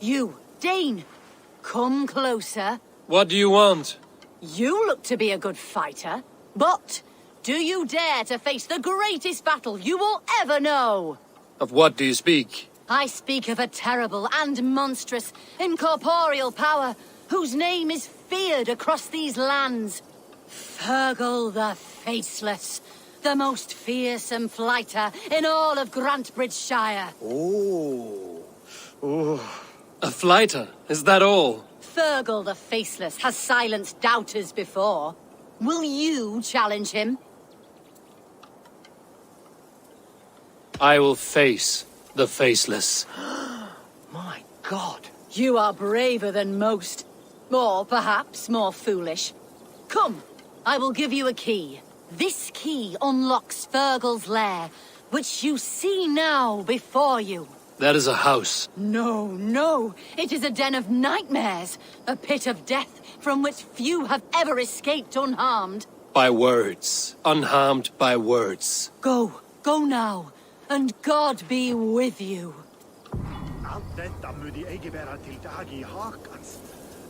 You, Dane! Come closer. What do you want? You look to be a good fighter, but do you dare to face the greatest battle you will ever know? Of what do you speak? I speak of a terrible and monstrous, incorporeal power whose name is feared across these lands. Fergal the Faceless, the most fearsome fighter in all of Grantbridgeshire. A fighter? Is that all? Fergal the Faceless has silenced doubters before. Will you challenge him? I will face the Faceless. My God. You are braver than most. Or perhaps more foolish. Come, I will give you a key. This key unlocks Fergal's lair, which you see now before you. That is a house. No, no. It is a den of nightmares. A pit of death from which few have ever escaped unharmed. by words, unharmed by words. Go. Go now. And God be with you. Alt detta må de ikke være til dag I hakans.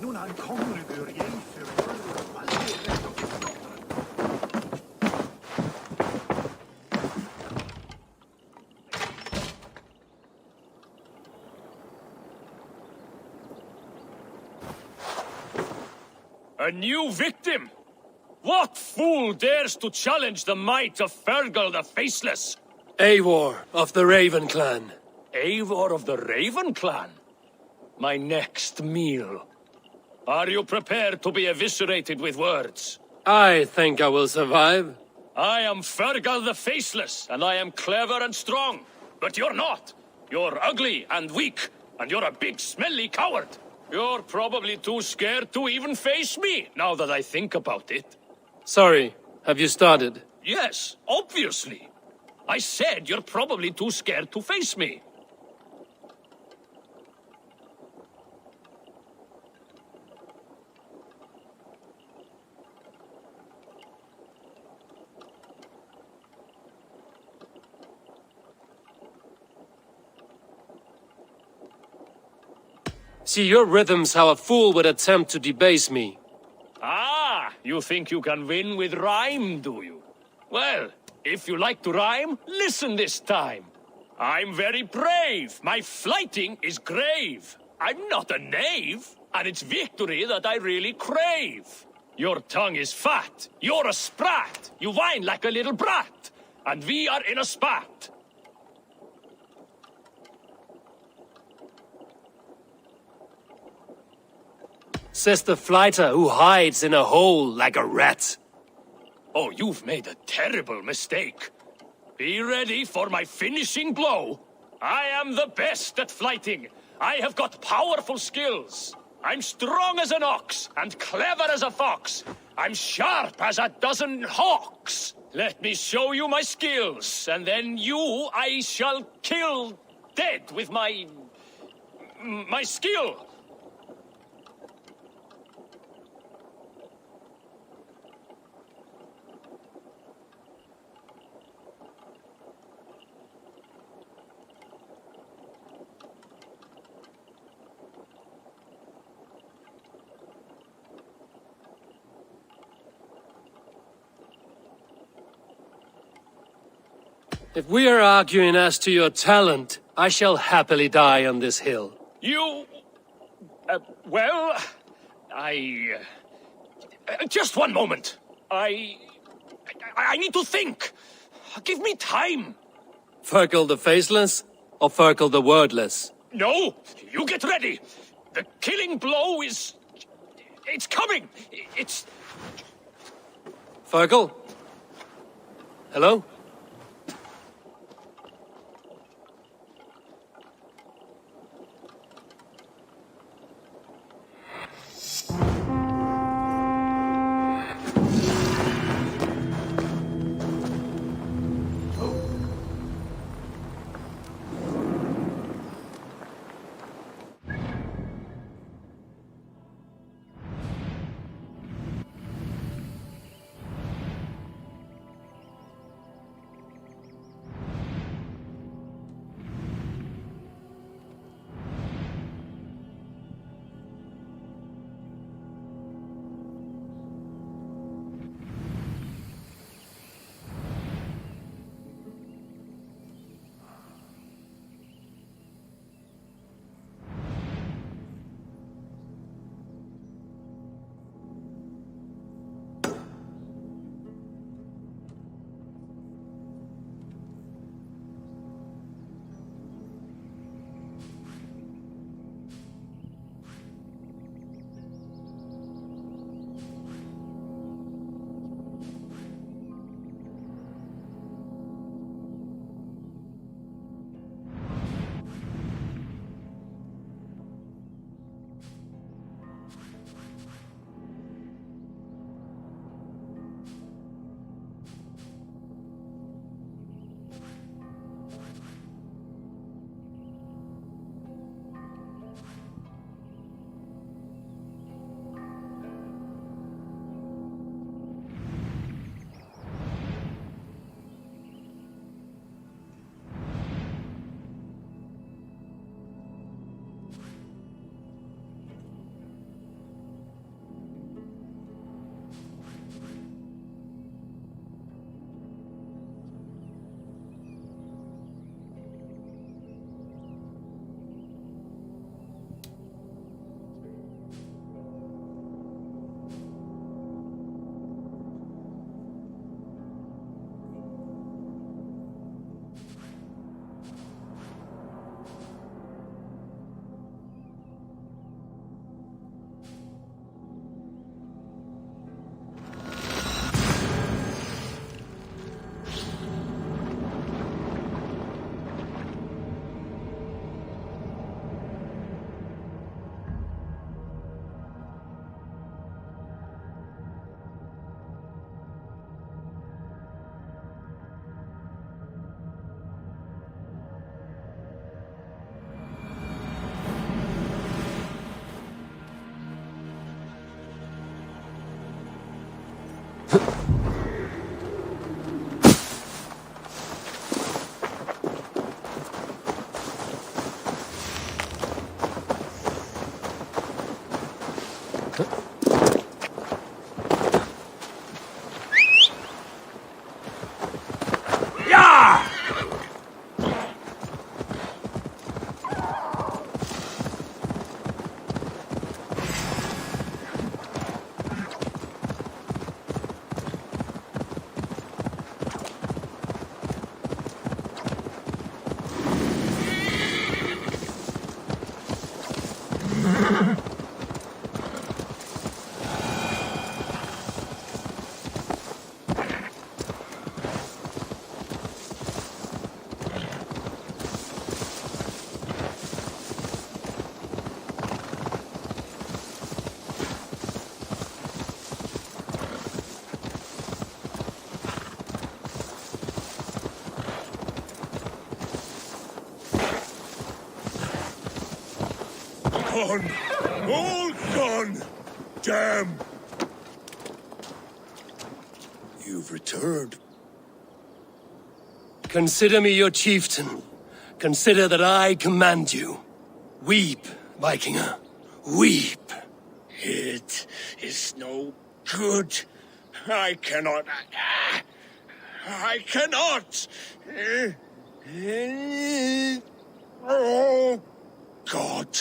Nun han konge bør jeg for A new victim? What fool dares to challenge the might of Fergal the Faceless? Eivor of the Raven Clan. Eivor of the Raven Clan? My next meal. Are you prepared to be eviscerated with words? I think I will survive. I am Fergal the Faceless, and I am clever and strong. But you're not. You're ugly and weak, and you're a big smelly coward. You're probably too scared to even face me, now that I think about it. Sorry, have you started? Yes, obviously. I said you're probably too scared to face me. See your rhythms how a fool would attempt to debase me. Ah, you think you can win with rhyme, do you? Well, if you like to rhyme, listen this time. I'm very brave. My flighting is grave. I'm not a knave, and it's victory that I really crave. Your tongue is fat. You're a sprat. You whine like a little brat. And we are in a spat. Says the flighter who hides in a hole like a rat. Oh, you've made a terrible mistake. Be ready for my finishing blow. I am the best at flighting. I have got powerful skills. I'm strong as an ox and clever as a fox. I'm sharp as a dozen hawks. Let me show you my skills, and then you I shall kill dead with my skill. If we are arguing as to your talent, I shall happily die on this hill. You... well... just one moment. I need to think. Give me time. Fergal the Faceless, or Fergal the Wordless? No, you get ready. The killing blow is... it's coming. It's... Fergal? Hello? Gone! All gone! Damn! You've returned. Consider me your chieftain. Consider that I command you. Weep, Vikinger. Weep. It is no good. I cannot. I cannot! Oh, God.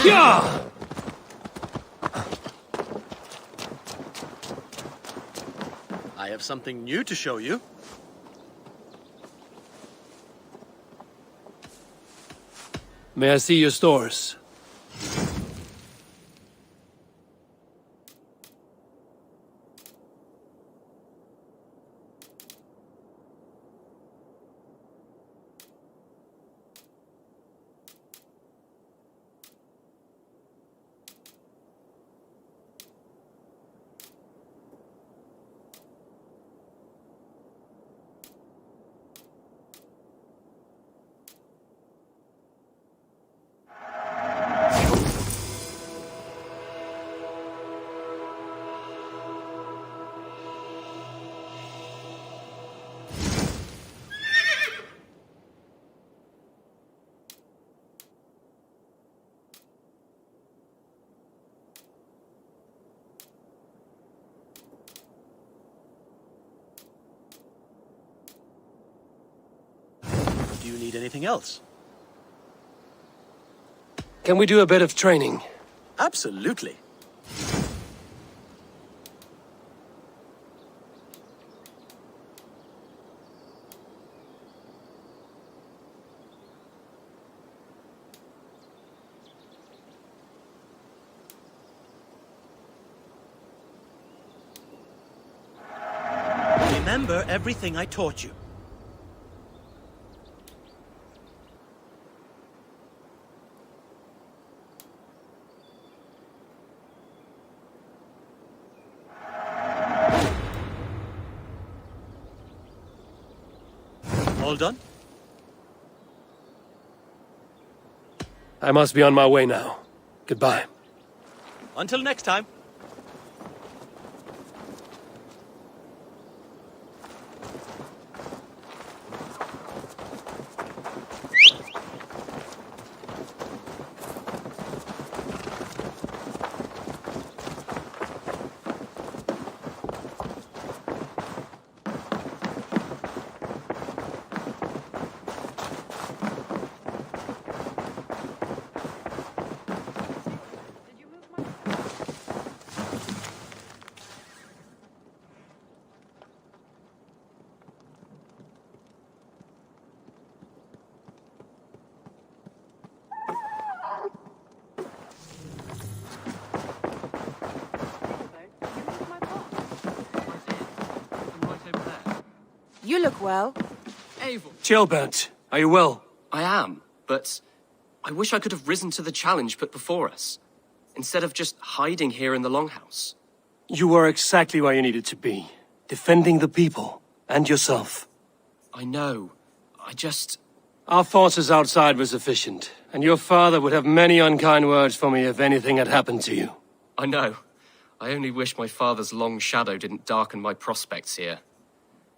Yeah! I have something new to show you. May I see your stores? you need anything else. Can we do a bit of training? Absolutely. Remember everything I taught you. All done? I must be on my way now. Goodbye. Until next time. You look well. Eivor. Chilbert, are you well? I am, but I wish I could have risen to the challenge put before us, instead of just hiding here in the Longhouse. You were exactly where you needed to be, defending the people and yourself. I know. Our forces outside were sufficient, and your father would have many unkind words for me if anything had happened to you. I know. I only wish my father's long shadow didn't darken my prospects here.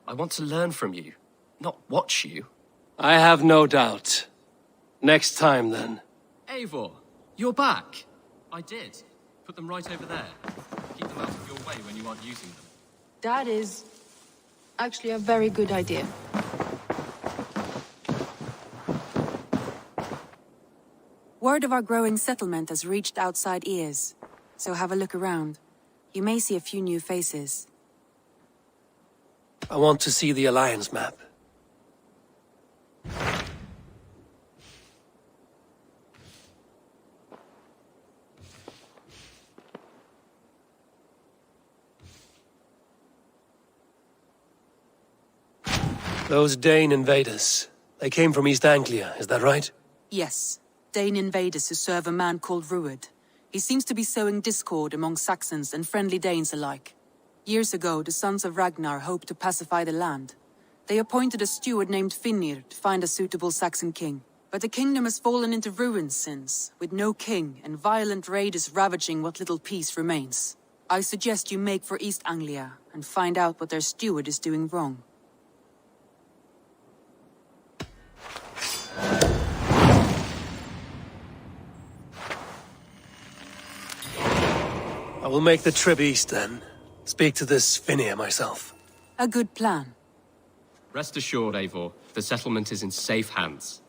I want to learn from you, not watch you. I have no doubt. Next time, then. Eivor, you're back. I did. Put them right over there. Keep them out of your way when you aren't using them. That is actually a very good idea. Word of our growing settlement has reached outside ears, so have a look around. You may see a few new faces. I want to see the Alliance map. Those Dane invaders, they came from East Anglia, is that right? Yes, Dane invaders who serve a man called Ruud. He seems to be sowing discord among Saxons and friendly Danes alike. Years ago, the sons of Ragnar hoped to pacify the land. They appointed a steward named Finnir to find a suitable Saxon king. But the kingdom has fallen into ruins since, with no king and violent raiders ravaging what little peace remains. I suggest you make for East Anglia and find out what their steward is doing wrong. I will make the trip east then. Speak to this Finnir myself. A good plan. Rest assured, Eivor, the settlement is in safe hands.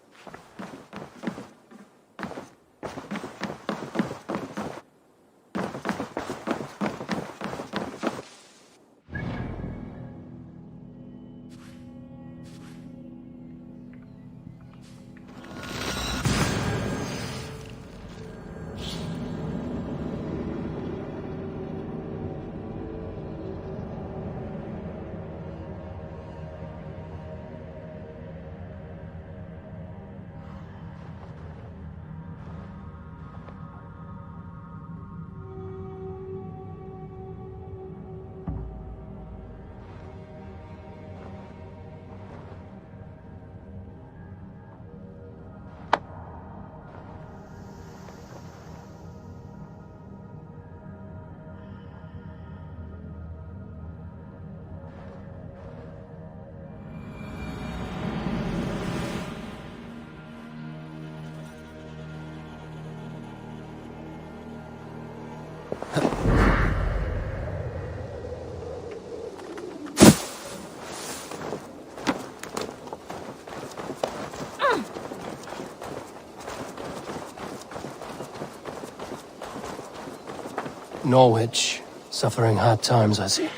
Norwich, suffering hard times, I see.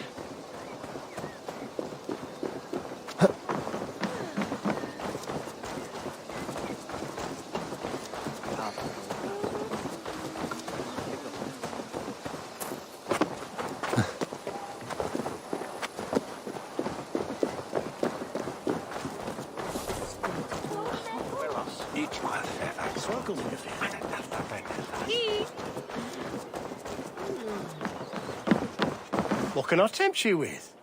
What can I tempt you with?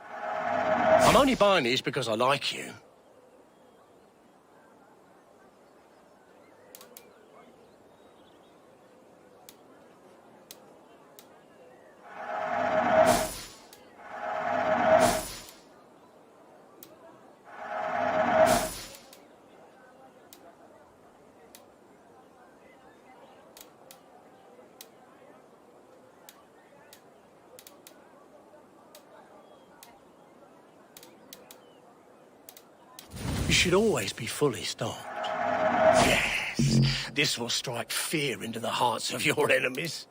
I'm only buying these because I like you. You should always be fully stocked. Yes, this will strike fear into the hearts of your enemies.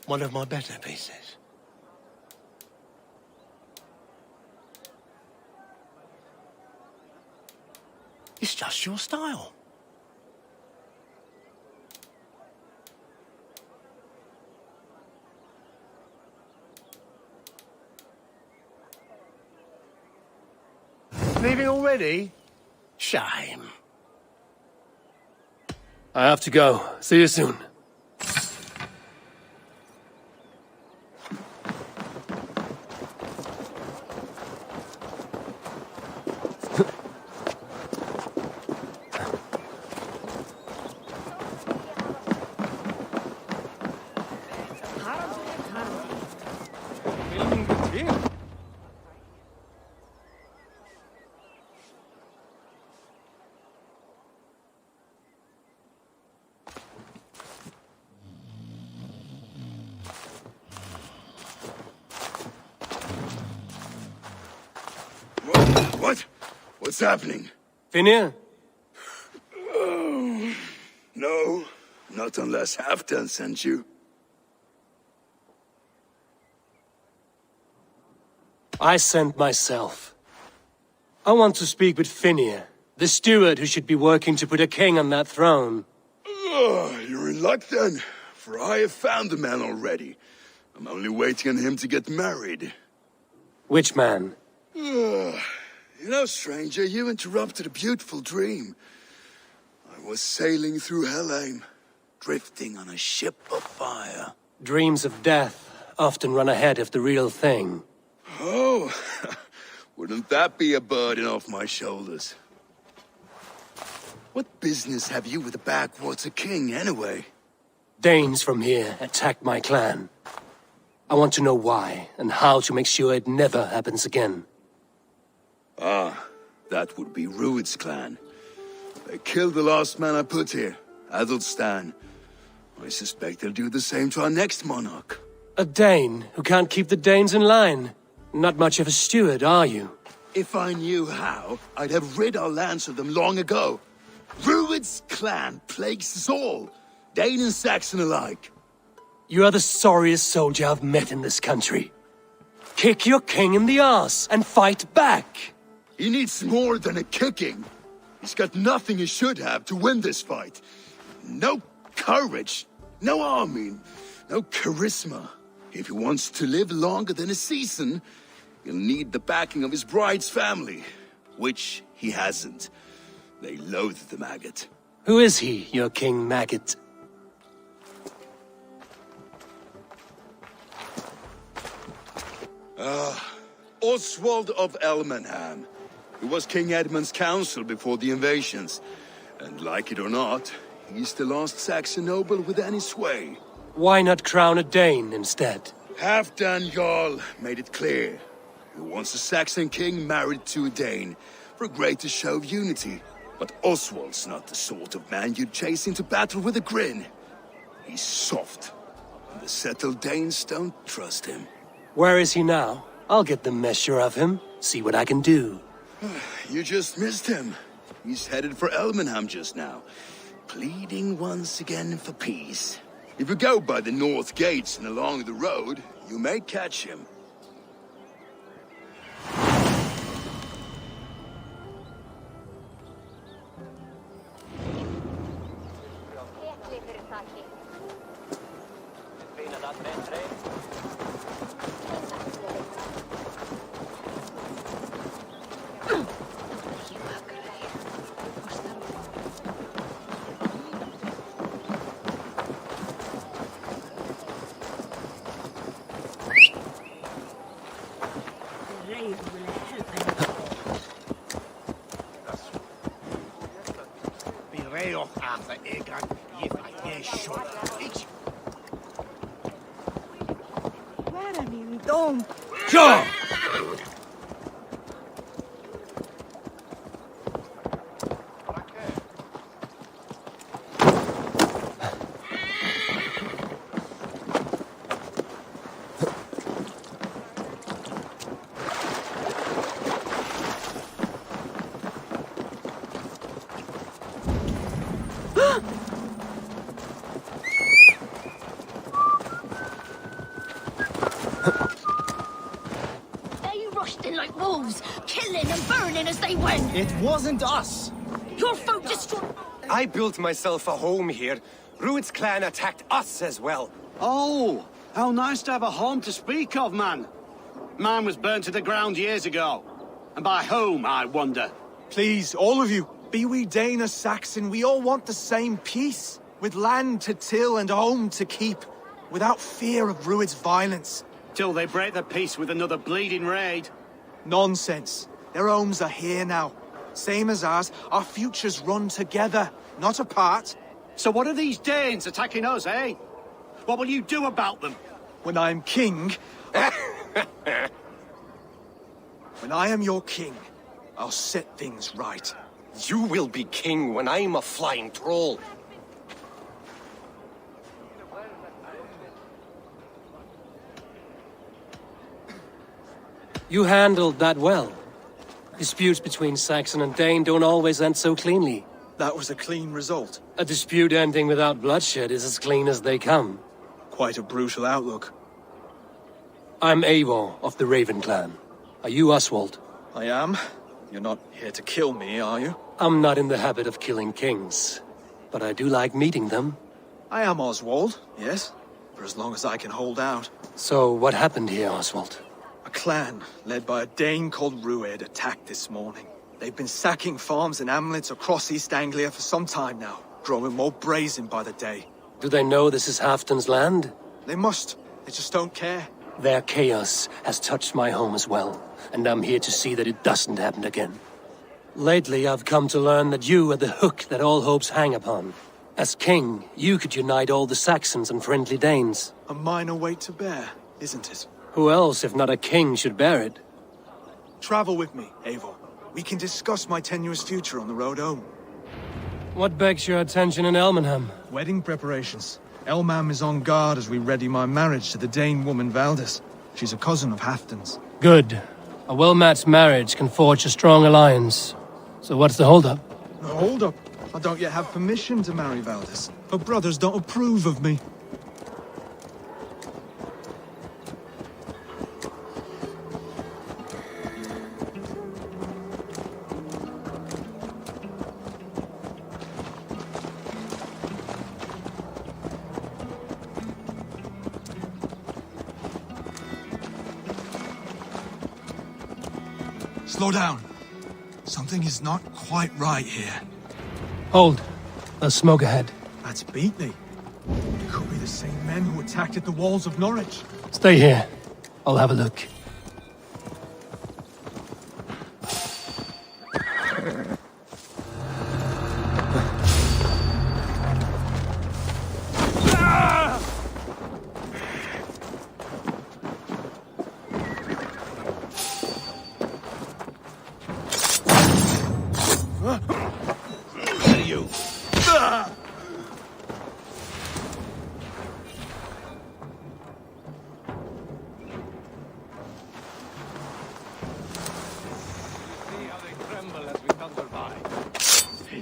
One of my better pieces. It's just your style. Leaving already? Shame. I have to go. See you soon. What? What's happening? Finir? Oh, no, not unless Halfdan sent you. I sent myself. I want to speak with Finir, the steward who should be working to put a king on that throne. You're in luck then, for I have found the man already. I'm only waiting on him to get married. Which man? You know, stranger, you interrupted a beautiful dream. I was sailing through Helheim, drifting on a ship of fire. Dreams of death often run ahead of the real thing. Oh, wouldn't that be a burden off my shoulders? What business have you with the backwater king, anyway? Danes from here attacked my clan. I want to know why, and how to make sure it never happens again. Ah, that would be Rued's clan. They killed the last man I put here, Adelstan. I suspect they'll do the same to our next monarch. A Dane who can't keep the Danes in line. Not much of a steward, are you? If I knew how, I'd have rid our lands of them long ago. Rued's clan plagues us all, Dane and Saxon alike. You are the sorriest soldier I've met in this country. Kick your king in the arse and fight back! He needs more than a kicking. He's got nothing he should have to win this fight. No courage, no army, no charisma. If he wants to live longer than a season, he'll need the backing of his bride's family, which he hasn't. They loathe the maggot. Who is he, your King Maggot? Oswald of Elmenham. He was King Edmund's counsel before the invasions. And like it or not, he's the last Saxon noble with any sway. Why not crown a Dane instead? Halfdan Jarl made it clear. He wants a Saxon king married to a Dane, for a greater show of unity. But Oswald's not the sort of man you'd chase into battle with a grin. He's soft, and the settled Danes don't trust him. Where is he now? I'll get the measure of him. See what I can do. You just missed him. He's headed for Elmenham just now, pleading once again for peace. If you go by the north gates and along the road, you may catch him. Sure! Like wolves, killing and burning as they went. It wasn't us. Your folk destroyed. I built myself a home here. Rued's clan attacked us as well. Oh, how nice to have a home to speak of, man. Mine was burnt to the ground years ago. And by whom, I wonder? Please, all of you, be we Dane or Saxon, we all want the same peace. With land to till and home to keep. Without fear of Rued's violence. Till they break the peace with another bleeding raid. Nonsense. Their homes are here now. Same as ours, our futures run together, not apart. So what are these Danes attacking us, eh? What will you do about them? When I am king... When I am your king, I'll set things right. You will be king when I'm a flying troll. You handled that well. Disputes between Saxon and Dane don't always end so cleanly. That was a clean result. A dispute ending without bloodshed is as clean as they come. Quite a brutal outlook. I'm Eivor of the Raven clan. Are you Oswald? I am. You're not here to kill me, are you? I'm not in the habit of killing kings, but I do like meeting them. I am Oswald, yes, for as long as I can hold out. So what happened here, Oswald? A clan, led by a Dane called Rued, attacked this morning. They've been sacking farms and hamlets across East Anglia for some time now, growing more brazen by the day. Do they know this is Halfdan's land? They must. They just don't care. Their chaos has touched my home as well, and I'm here to see that it doesn't happen again. Lately, I've come to learn that you are the hook that all hopes hang upon. As king, you could unite all the Saxons and friendly Danes. A minor weight to bear, isn't it? Who else, if not a king, should bear it? Travel with me, Eivor. We can discuss my tenuous future on the road home. What begs your attention in Elmenham? Wedding preparations. Elmam is on guard as we ready my marriage to the Dane woman Valdis. She's a cousin of Halfdan's. Good. A well-matched marriage can forge a strong alliance. So what's the holdup? No, hold up. I don't yet have permission to marry Valdis. Her brothers don't approve of me. Slow down. Something is not quite right here. Hold. There's smoke ahead. That's Beatley. Could be the same men who attacked at the walls of Norwich. Stay here. I'll have a look.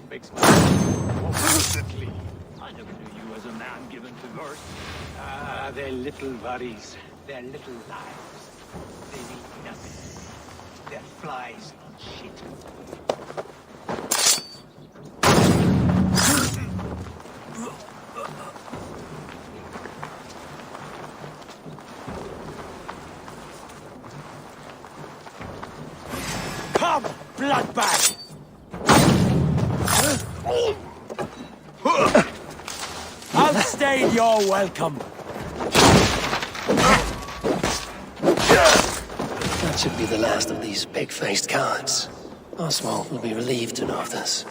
Makes my perfectly. I never knew you as a man given to verse. Ah, they're little worries. They're little lives. They mean nothing. They're flies and shit. Come, bloodbag! I'll stay your welcome. That should be the last of these pig-faced cowards. Oswald will be relieved to know of this.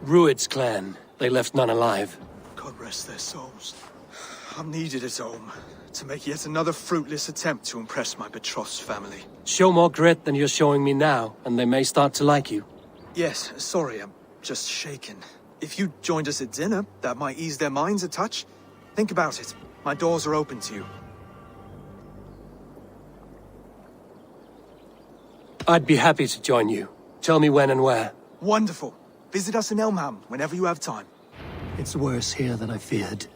Rued's clan. They left none alive. God rest their souls. I'm needed at home to make yet another fruitless attempt to impress my betrothed's family. Show more grit than you're showing me now, and they may start to like you. Yes, sorry, I'm just shaken. If you joined us at dinner, that might ease their minds a touch. Think about it. My doors are open to you. I'd be happy to join you. Tell me when and where. Wonderful. Visit us in Elmham whenever you have time. It's worse here than I feared.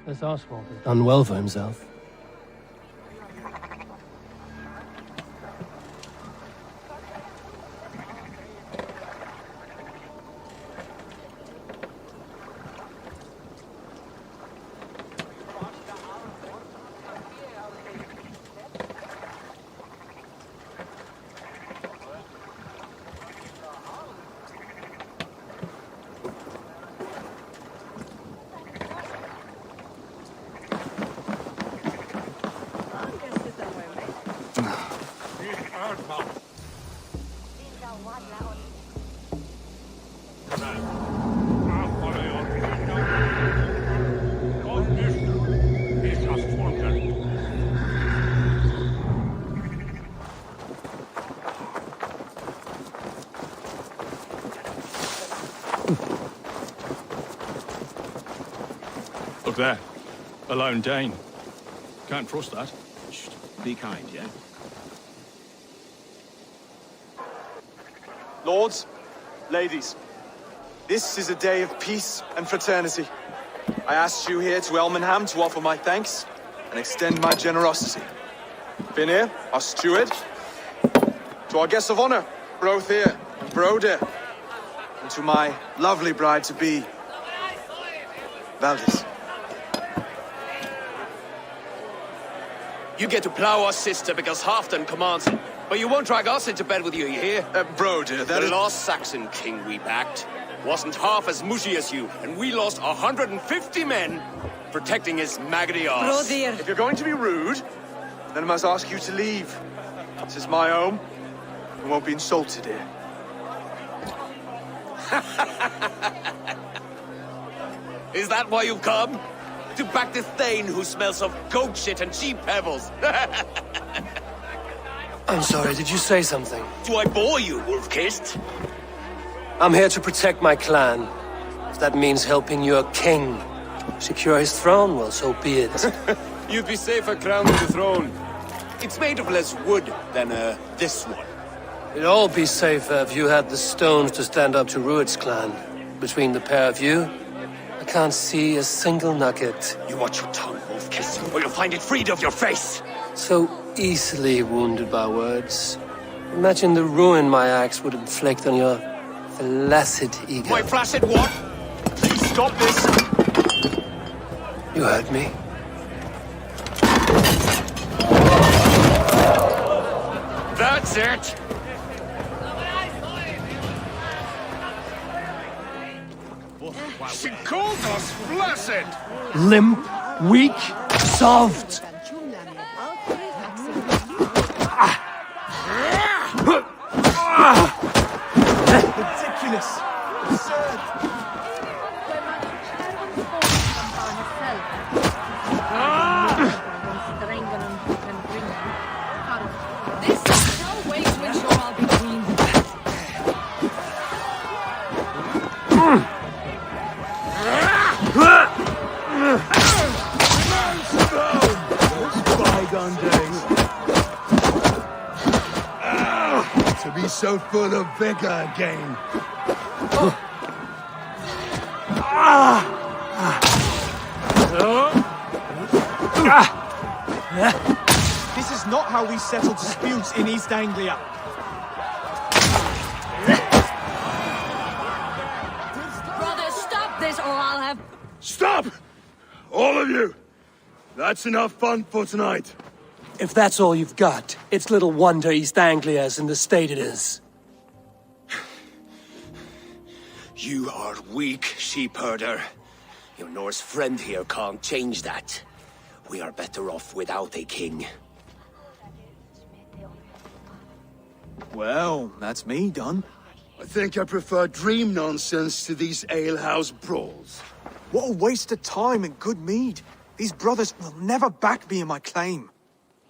This Oswald has done well for himself. Look there. A lone Dane. Can't trust that. Shh. Be kind, yeah? Lords, ladies, this is a day of peace and fraternity. I asked you here to Elmenham to offer my thanks and extend my generosity. Finir, our steward, to our guests of honor, Brothir and Broder, and to my lovely bride-to-be, Valdis. You get to plow our sister because Halfdan commands it. But you won't drag us into bed with you hear? Broder, that the is... last Saxon king we backed wasn't half as mushy as you, and we lost 150 men protecting his maggoty arse. Brodir. If you're going to be rude, then I must ask you to leave. This is my home. You won't be insulted here. Is that why you've come? To back this Thane who smells of goat shit and cheap pebbles? I'm sorry, did you say something? Do I bore you, wolf-kissed? I'm here to protect my clan. If that means helping your king secure his throne, well, so be it. You'd be safer crowned the throne. It's made of less wood than, this one. It'd all be safer if you had the stones to stand up to Rued's clan. Between the pair of you, I can't see a single nugget. You watch your tongue, Wolf-Kiss, or you'll find it freed of your face! So easily wounded by words. Imagine the ruin my axe would inflict on your flaccid ego. My flaccid what? Please stop this! You heard me. That's it! She called us flaccid! Limp, weak, soft. Ridiculous! Absurd! This is no way to ensure I'll be queen. Bygone days. To be so full of vigor again. This is not how we settle disputes in East Anglia. Brother, stop this or I'll have... Stop! All of you! That's enough fun for tonight. If that's all you've got, it's little wonder East Anglia's in the state it is. You are weak, sheep herder. Your Norse friend here can't change that. We are better off without a king. Well, that's me done. I think I prefer dream nonsense to these alehouse brawls. What a waste of time and good mead. These brothers will never back me in my claim.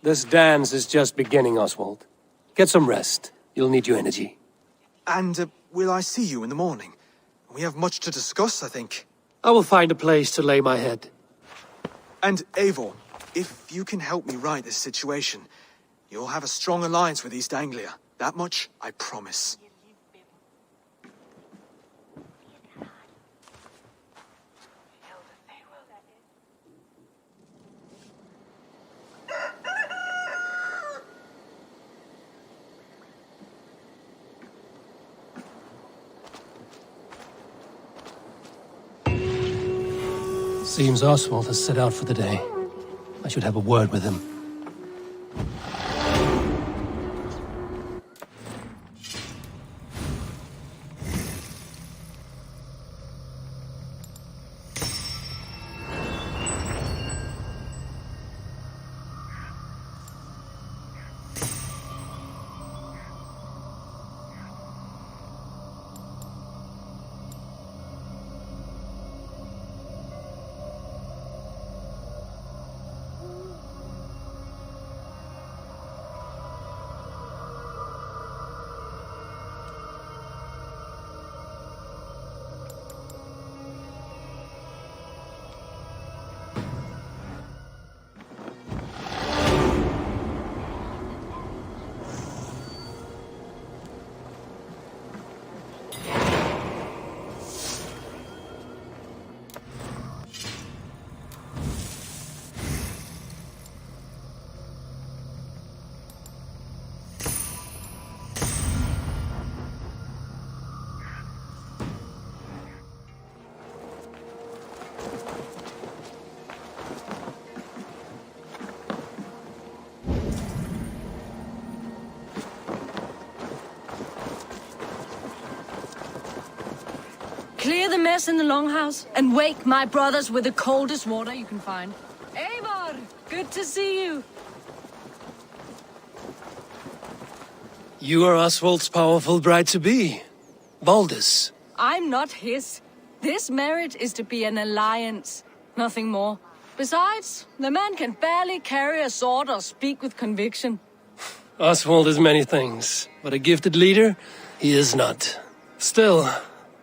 This dance is just beginning, Oswald. Get some rest. You'll need your energy. And will I see you in the morning? We have much to discuss, I think. I will find a place to lay my head. And Eivor, if you can help me right this situation, you'll have a strong alliance with East Anglia. That much, I promise. Seems Oswald has set out for the day. I should have a word with him. Clear the mess in the longhouse and wake my brothers with the coldest water you can find. Eivor, good to see you. You are Oswald's powerful bride-to-be, Baldus. I'm not his. This marriage is to be an alliance, nothing more. Besides, the man can barely carry a sword or speak with conviction. Oswald is many things, but a gifted leader, he is not. Still,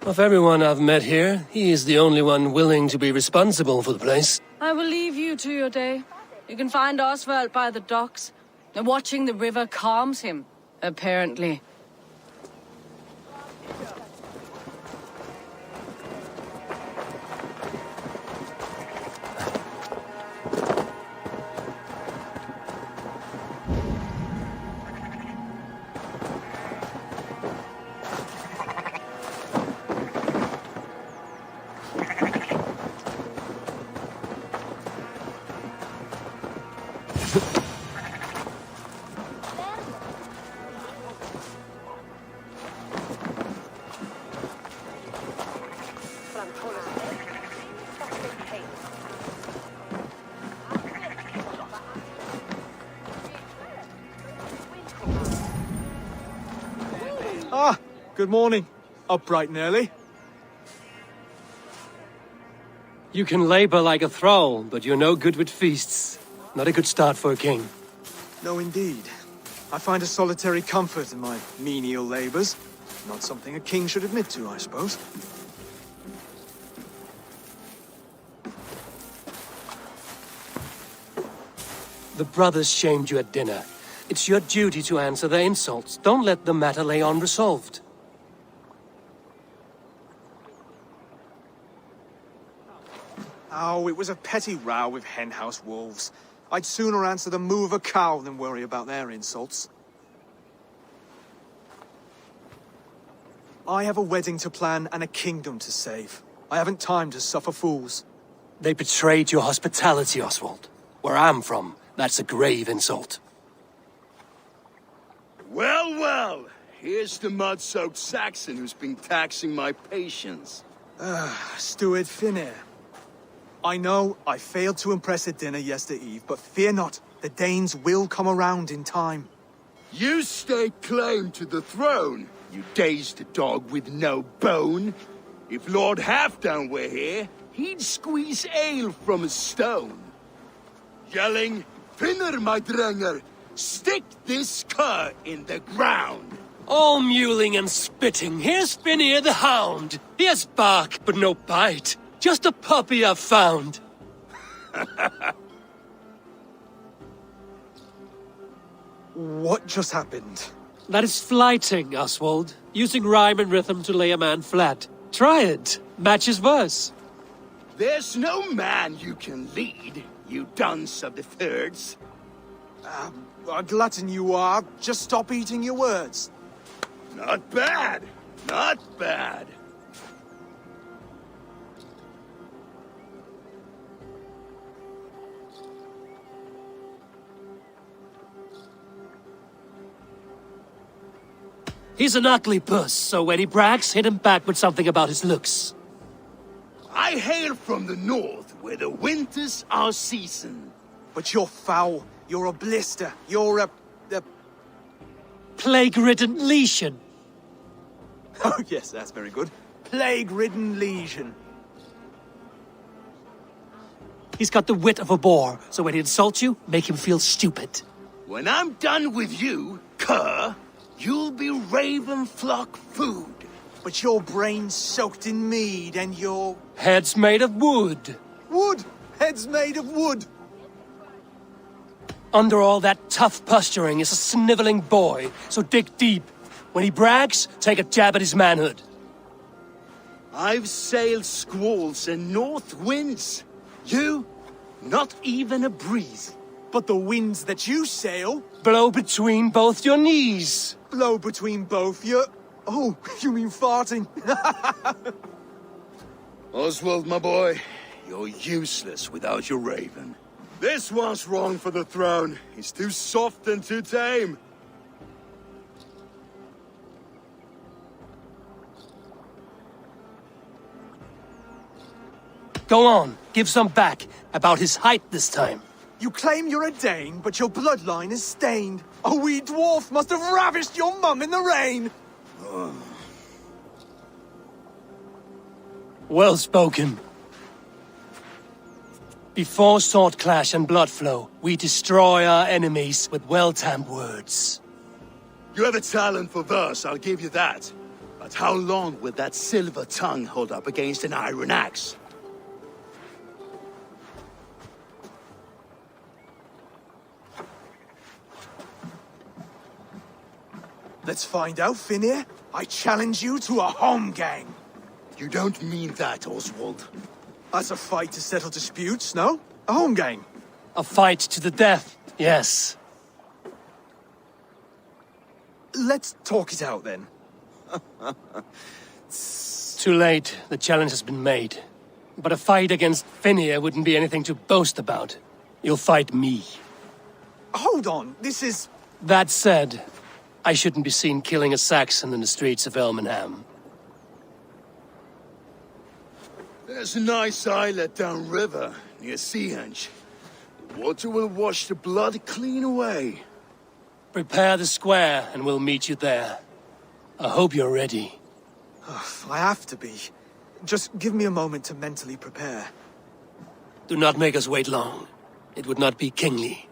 of everyone I've met here, he is the only one willing to be responsible for the place. I will leave you to your day. You can find Oswald by the docks. Watching the river calms him, apparently. Ah, good morning. Up bright and early. You can labor like a thrall, but you're no good with feasts. Not a good start for a king. No, indeed. I find a solitary comfort in my menial labors. Not something a king should admit to, I suppose. The brothers shamed you at dinner. It's your duty to answer their insults. Don't let the matter lay unresolved. Oh, it was a petty row with henhouse wolves. I'd sooner answer the moo of a cow than worry about their insults. I have a wedding to plan and a kingdom to save. I haven't time to suffer fools. They betrayed your hospitality, Oswald. Where I'm from, that's a grave insult. Well, well. Here's the mud-soaked Saxon who's been taxing my patience. Steward Finir. I know I failed to impress at dinner yesterday eve, but fear not, the Danes will come around in time. You stake claim to the throne, you dazed dog with no bone. If Lord Halfdown were here, he'd squeeze ale from a stone. Yelling, Finner, my drenger, stick this cur in the ground. All mewling and spitting, here's Finir the hound. He has bark, but no bite. Just a puppy I've found. What just happened? That is flighting, Oswald. Using rhyme and rhythm to lay a man flat. Try it. Match his verse. There's no man you can lead, you dunce of the thirds. A glutton you are. Just stop eating your words. Not bad. Not bad. He's an ugly puss, so when he brags, hit him back with something about his looks. I hail from the north, where the winters are season. But you're foul. You're a blister. You're a... Plague-ridden lesion. Oh, yes, that's very good. Plague-ridden lesion. He's got the wit of a boar, so when he insults you, make him feel stupid. When I'm done with you, cur, you'll be raven flock food. But your brain's soaked in mead and your... Head's made of wood. Wood! Head's made of wood! Under all that tough posturing is a sniveling boy, so dig deep. When he brags, take a jab at his manhood. I've sailed squalls and north winds. You, not even a breeze. But the winds that you sail... Blow between both your knees. Blow between both your... Oh, you mean farting? Oswald, my boy, you're useless without your raven. This one's wrong for the throne. He's too soft and too tame. Go on, give some back. About his height this time. You claim you're a Dane, but your bloodline is stained. A wee dwarf must have ravished your mum in the rain. Well spoken. Before sword clash and blood flow, we destroy our enemies with well-timed words. You have a talent for verse, I'll give you that. But how long will that silver tongue hold up against an iron axe? Let's find out, Finir. I challenge you to a home gang. You don't mean that, Oswald. That's a fight to settle disputes, no? A home gang. A fight to the death, yes. Let's talk it out, then. Too late. The challenge has been made. But a fight against Finir wouldn't be anything to boast about. You'll fight me. hold on. This is... That said, I shouldn't be seen killing a Saxon in the streets of Elmenham. There's a nice islet downriver, near Seahenge. The water will wash the blood clean away. Prepare the square, and we'll meet you there. I hope you're ready. I have to be. Just give me a moment to mentally prepare. Do not make us wait long. It would not be kingly.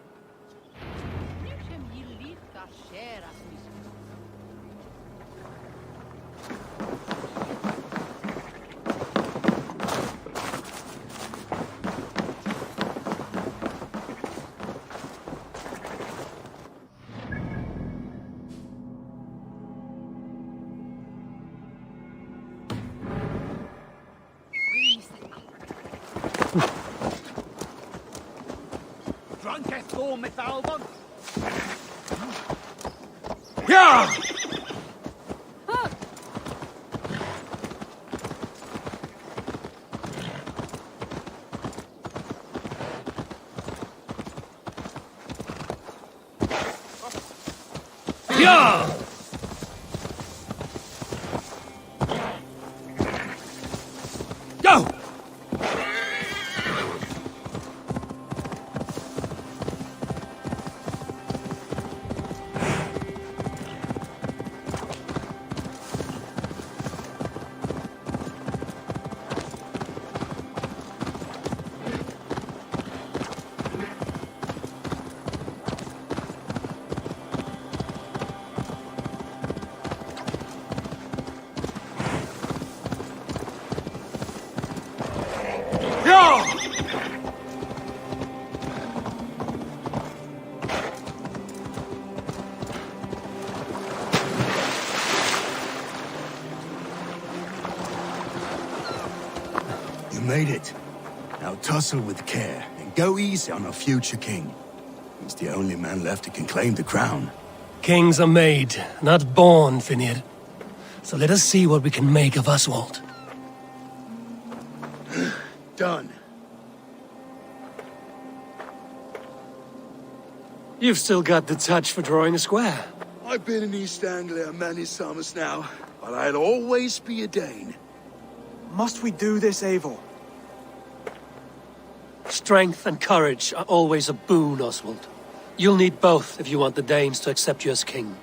Drunkest go mit Albon. Yeah! Yeah! Go! You made it. Now tussle with care, and go easy on our future king. He's the only man left who can claim the crown. Kings are made, not born, Finir. So let us see what we can make of Oswald. Done. You've still got the touch for drawing a square. I've been in East Anglia many summers now, but I'll always be a Dane. Must we do this, Eivor? Strength and courage are always a boon, Oswald. You'll need both if you want the Danes to accept you as king.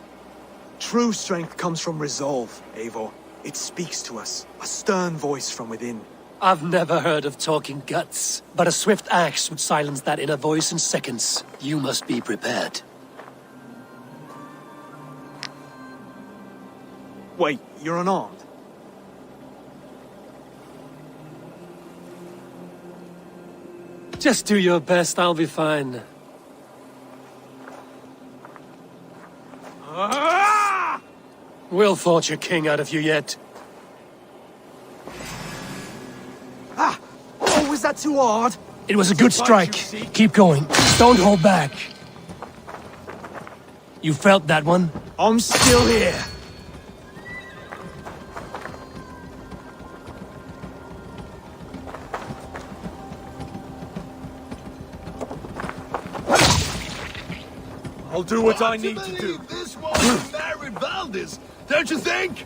True strength comes from resolve, Eivor. It speaks to us, a stern voice from within. I've never heard of talking guts, but a swift axe would silence that inner voice in seconds. You must be prepared. Wait, you're unarmed? Just do your best, I'll be fine. We'll forge a king out of you yet. Ah! Oh, was that too hard? It was a good strike. Keep going. Don't hold back. You felt that one? I'm still here. I'll do what I need to do. This was married Valdez, don't you think?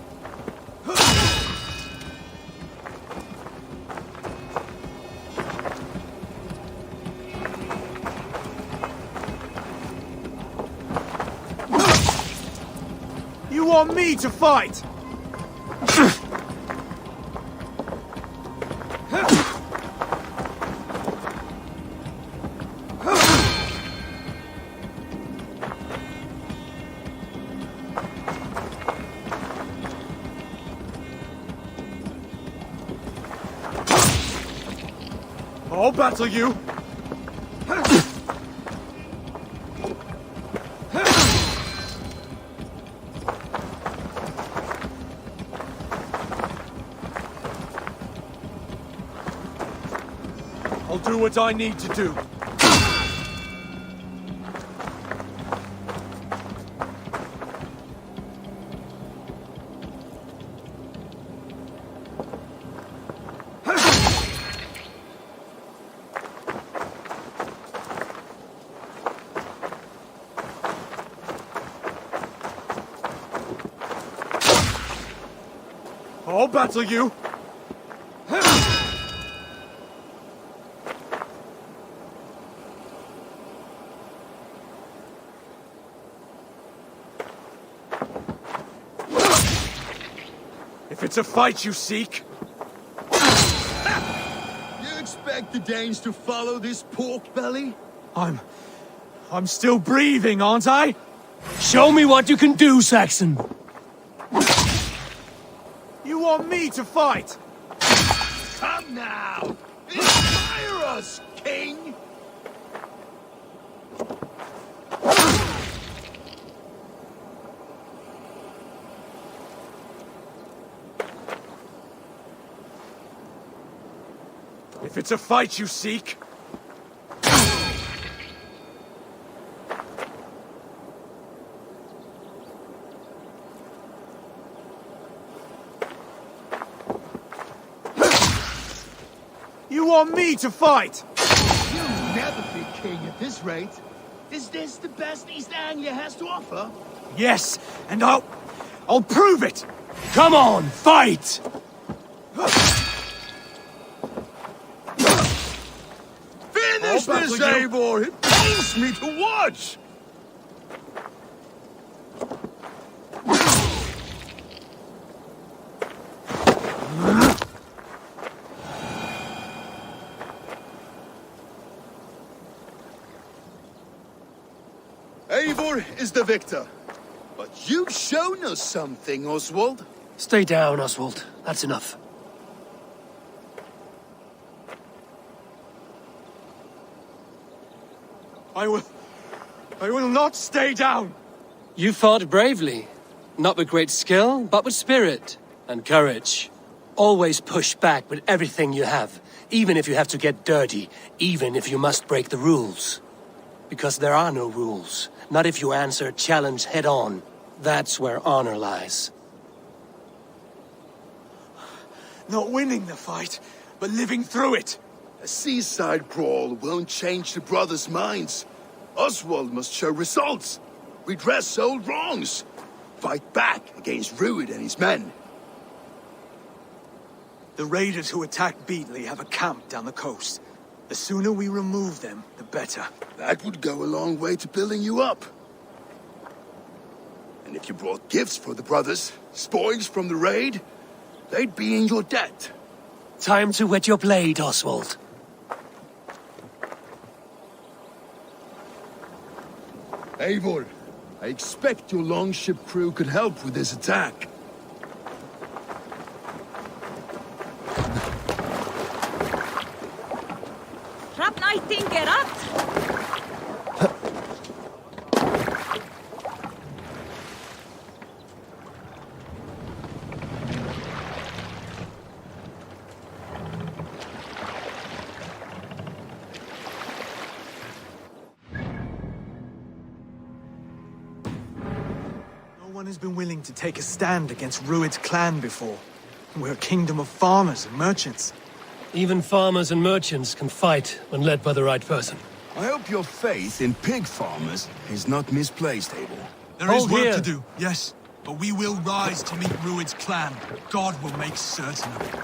You want me to fight? I'll battle you! I'll do what I need to do. I'll battle you! If it's a fight you seek... You expect the Danes to follow this pork belly? I'm still breathing, aren't I? Show me what you can do, Saxon. You want me to fight? Come now! Inspire us, King! If it's a fight you seek... You want me to fight? You'll never be king at this rate. Is this the best East Anglia has to offer? Yes, and I'll prove it! Come on, fight! Finish this, Eivor! It pains me to watch! Eivor is the victor. But you've shown us something, Oswald. Stay down, Oswald. That's enough. I will not stay down! You fought bravely. Not with great skill, but with spirit and courage. Always push back with everything you have, even if you have to get dirty, even if you must break the rules. Because there are no rules. Not if you answer a challenge head-on. That's where honor lies. Not winning the fight, but living through it. A seaside brawl won't change the brothers' minds. Oswald must show results. Redress old wrongs. Fight back against Rued and his men. The raiders who attacked Beatley have a camp down the coast. The sooner we remove them, the better. That would go a long way to building you up. And if you brought gifts for the brothers, spoils from the raid, they'd be in your debt. Time to wet your blade, Oswald. Eivor, I expect your longship crew could help with this attack. No one has been willing to take a stand against Rued's clan before. We're a kingdom of farmers and merchants. Even farmers and merchants can fight when led by the right person. I hope your faith in pig farmers is not misplaced, Eivor. There is work to do, yes. But we will rise to meet Rued's clan. God will make certain of it.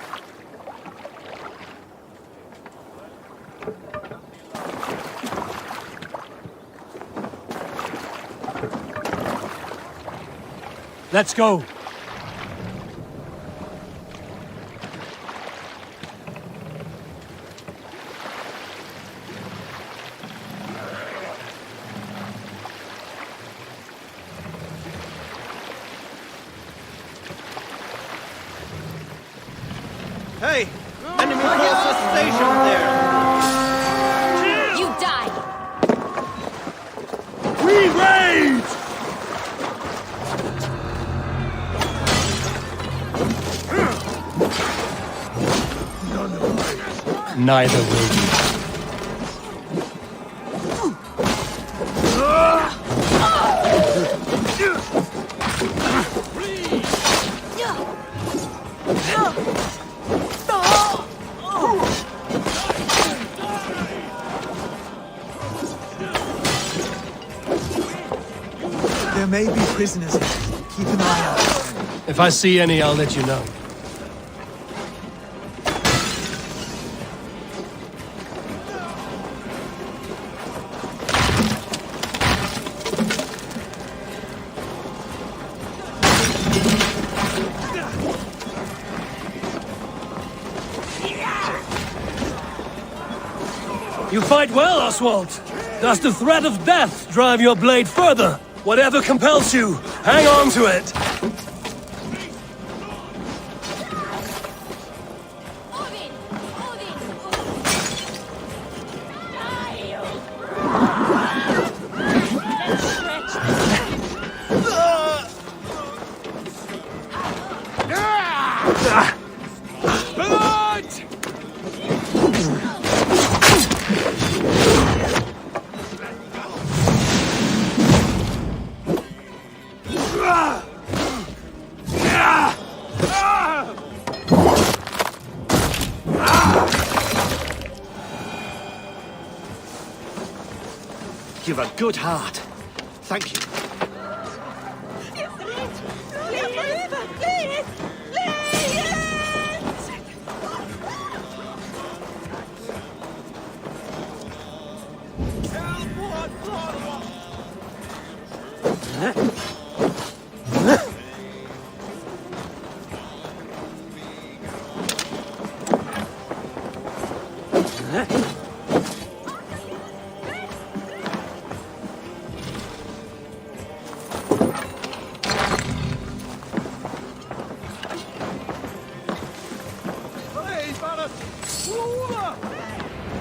Let's go. Hey! Enemy forces stationed there! You die! We raid! Neither will you. There may be prisoners here. Keep an eye out. If I see any, I'll let you know. You fight well, Oswald. Does the threat of death drive your blade further? Whatever compels you, hang on to it. You've a good heart. Thank you.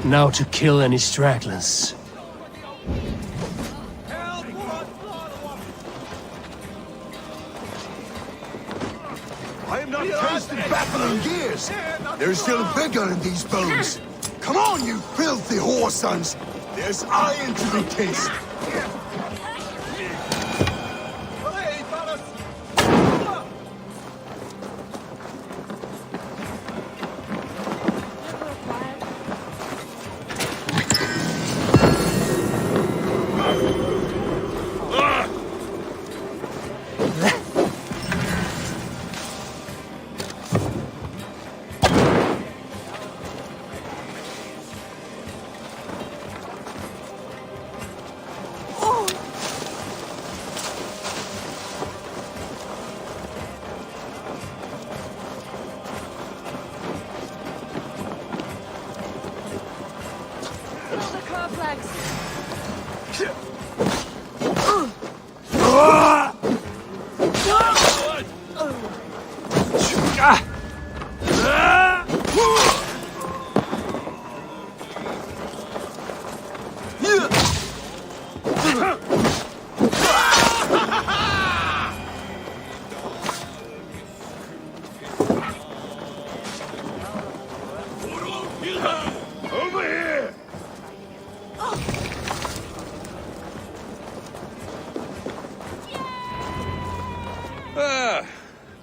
Now to kill any stragglers. I am not casting baffling gears. There's still vigor in these bones. Come on, you filthy whoresons. There's iron to be tasted.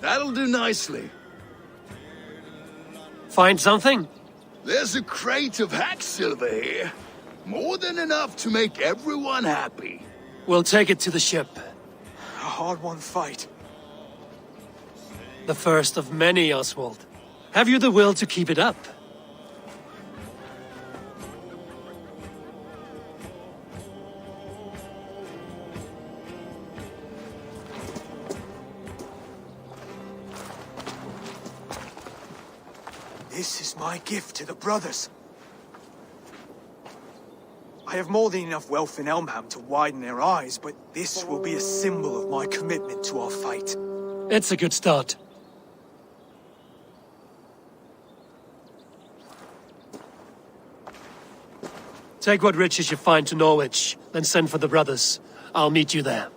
That'll do nicely. Find something? There's a crate of hack silver here. More than enough to make everyone happy. We'll take it to the ship. A hard-won fight. The first of many, Oswald. Have you the will to keep it up? This is my gift to the brothers. I have more than enough wealth in Elmham to widen their eyes, but this will be a symbol of my commitment to our fight. It's a good start. Take what riches you find to Norwich, then send for the brothers. I'll meet you there.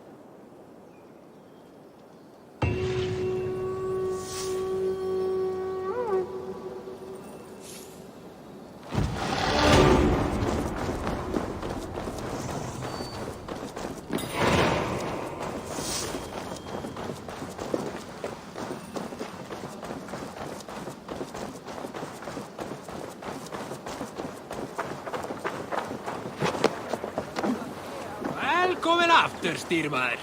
Velkomin aftur, stýrimaður.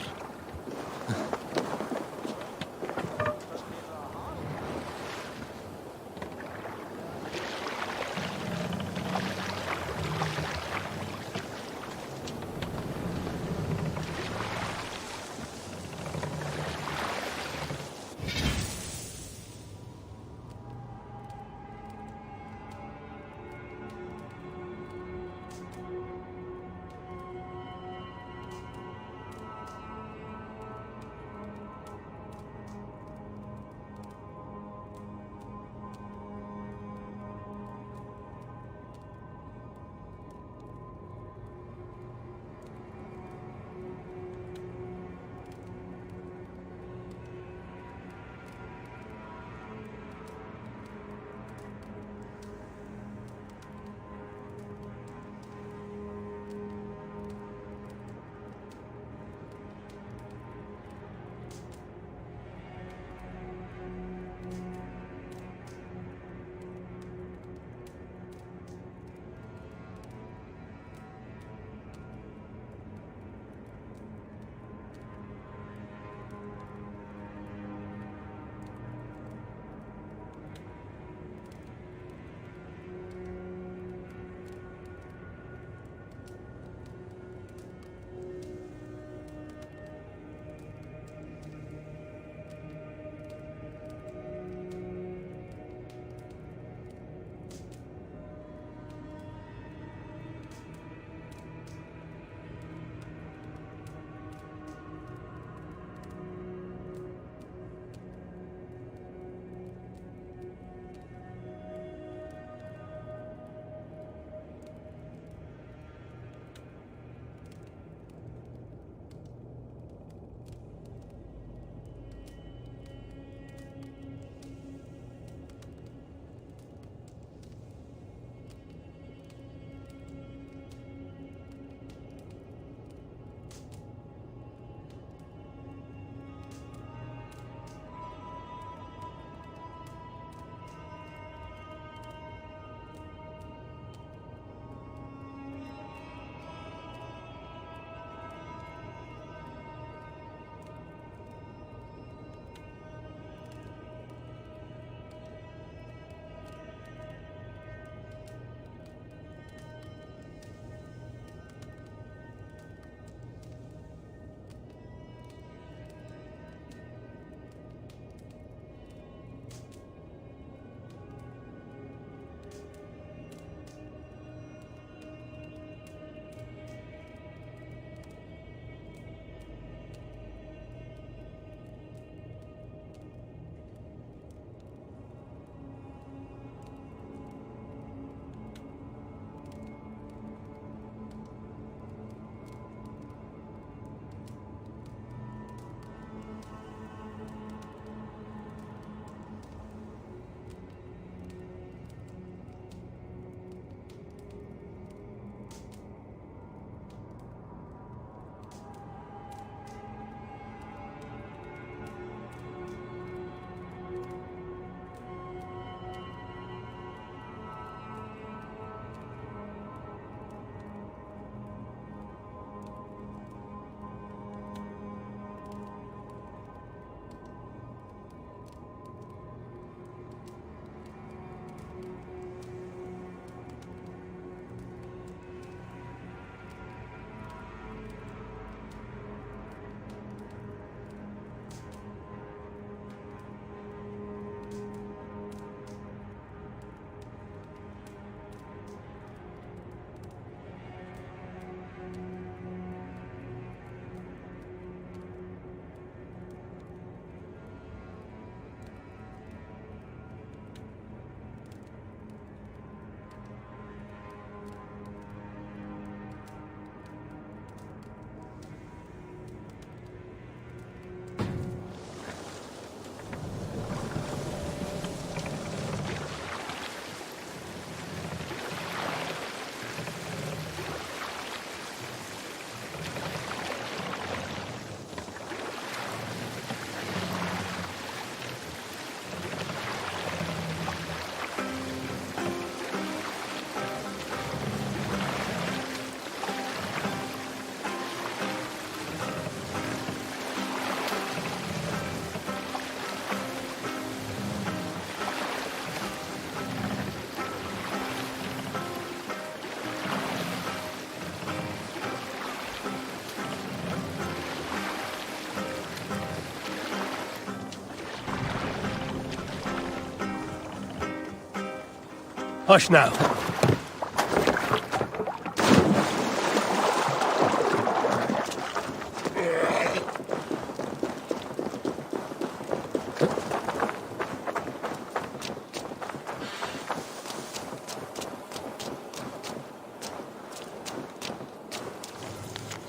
Hush now.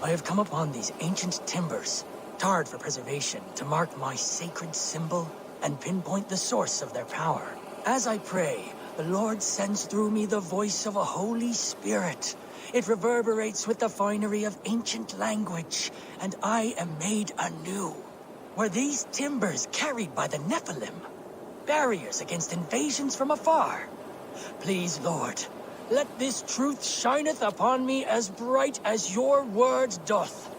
I have come upon these ancient timbers, tarred for preservation, to mark my sacred symbol and pinpoint the source of their power. As I pray, the Lord sends through me the voice of a Holy Spirit. It reverberates with the finery of ancient language, and I am made anew. Were these timbers carried by the Nephilim? Barriers against invasions from afar? Please, Lord, let this truth shineth upon me as bright as your word doth.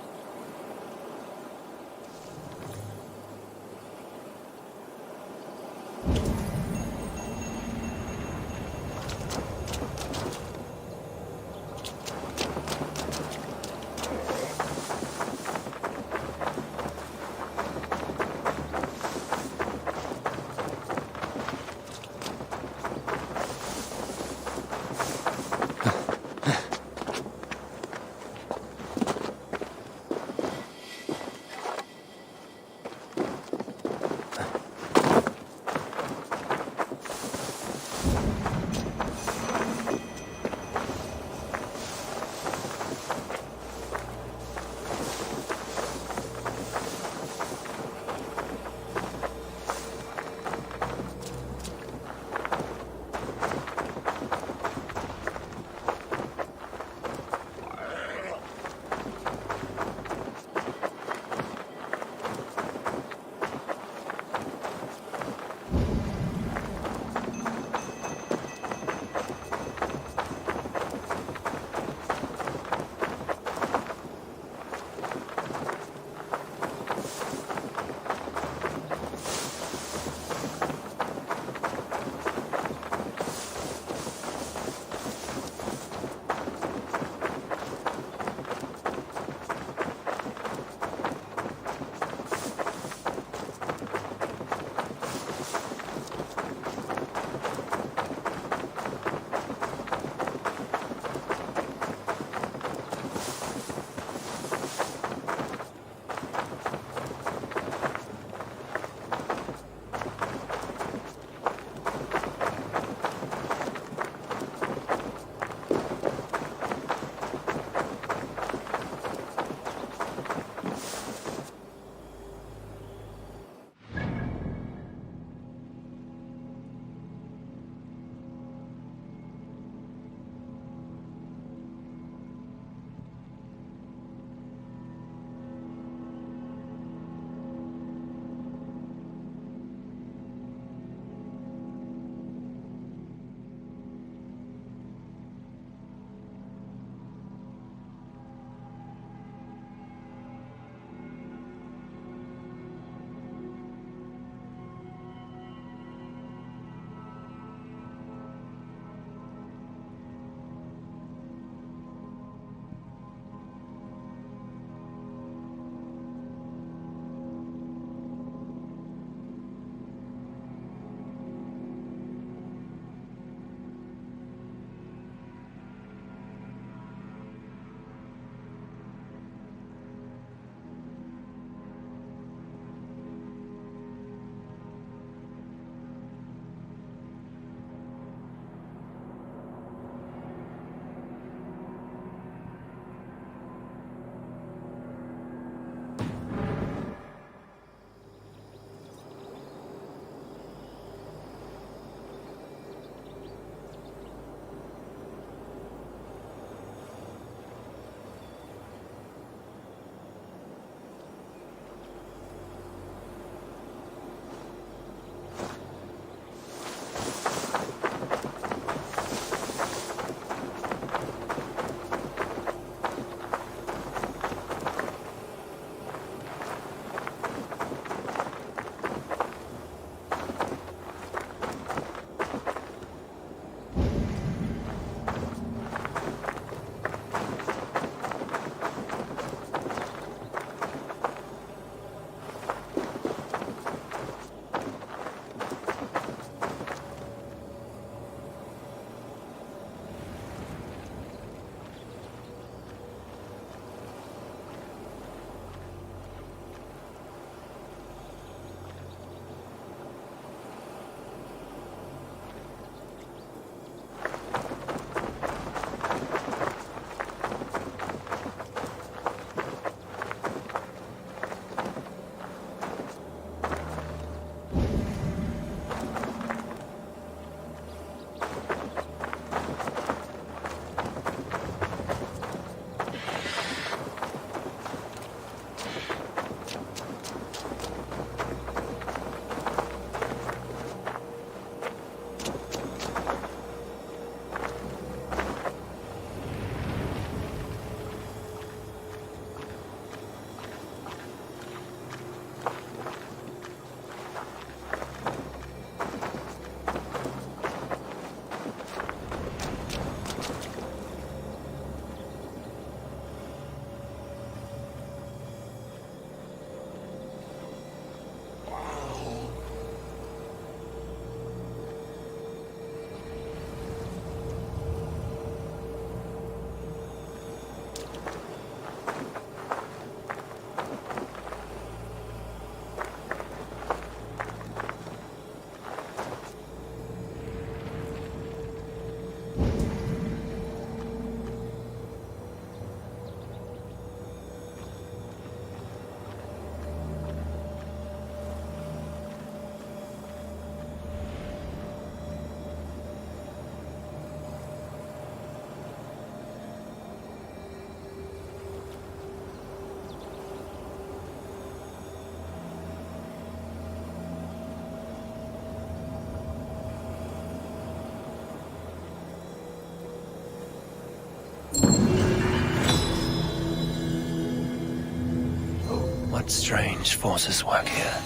What strange forces work here?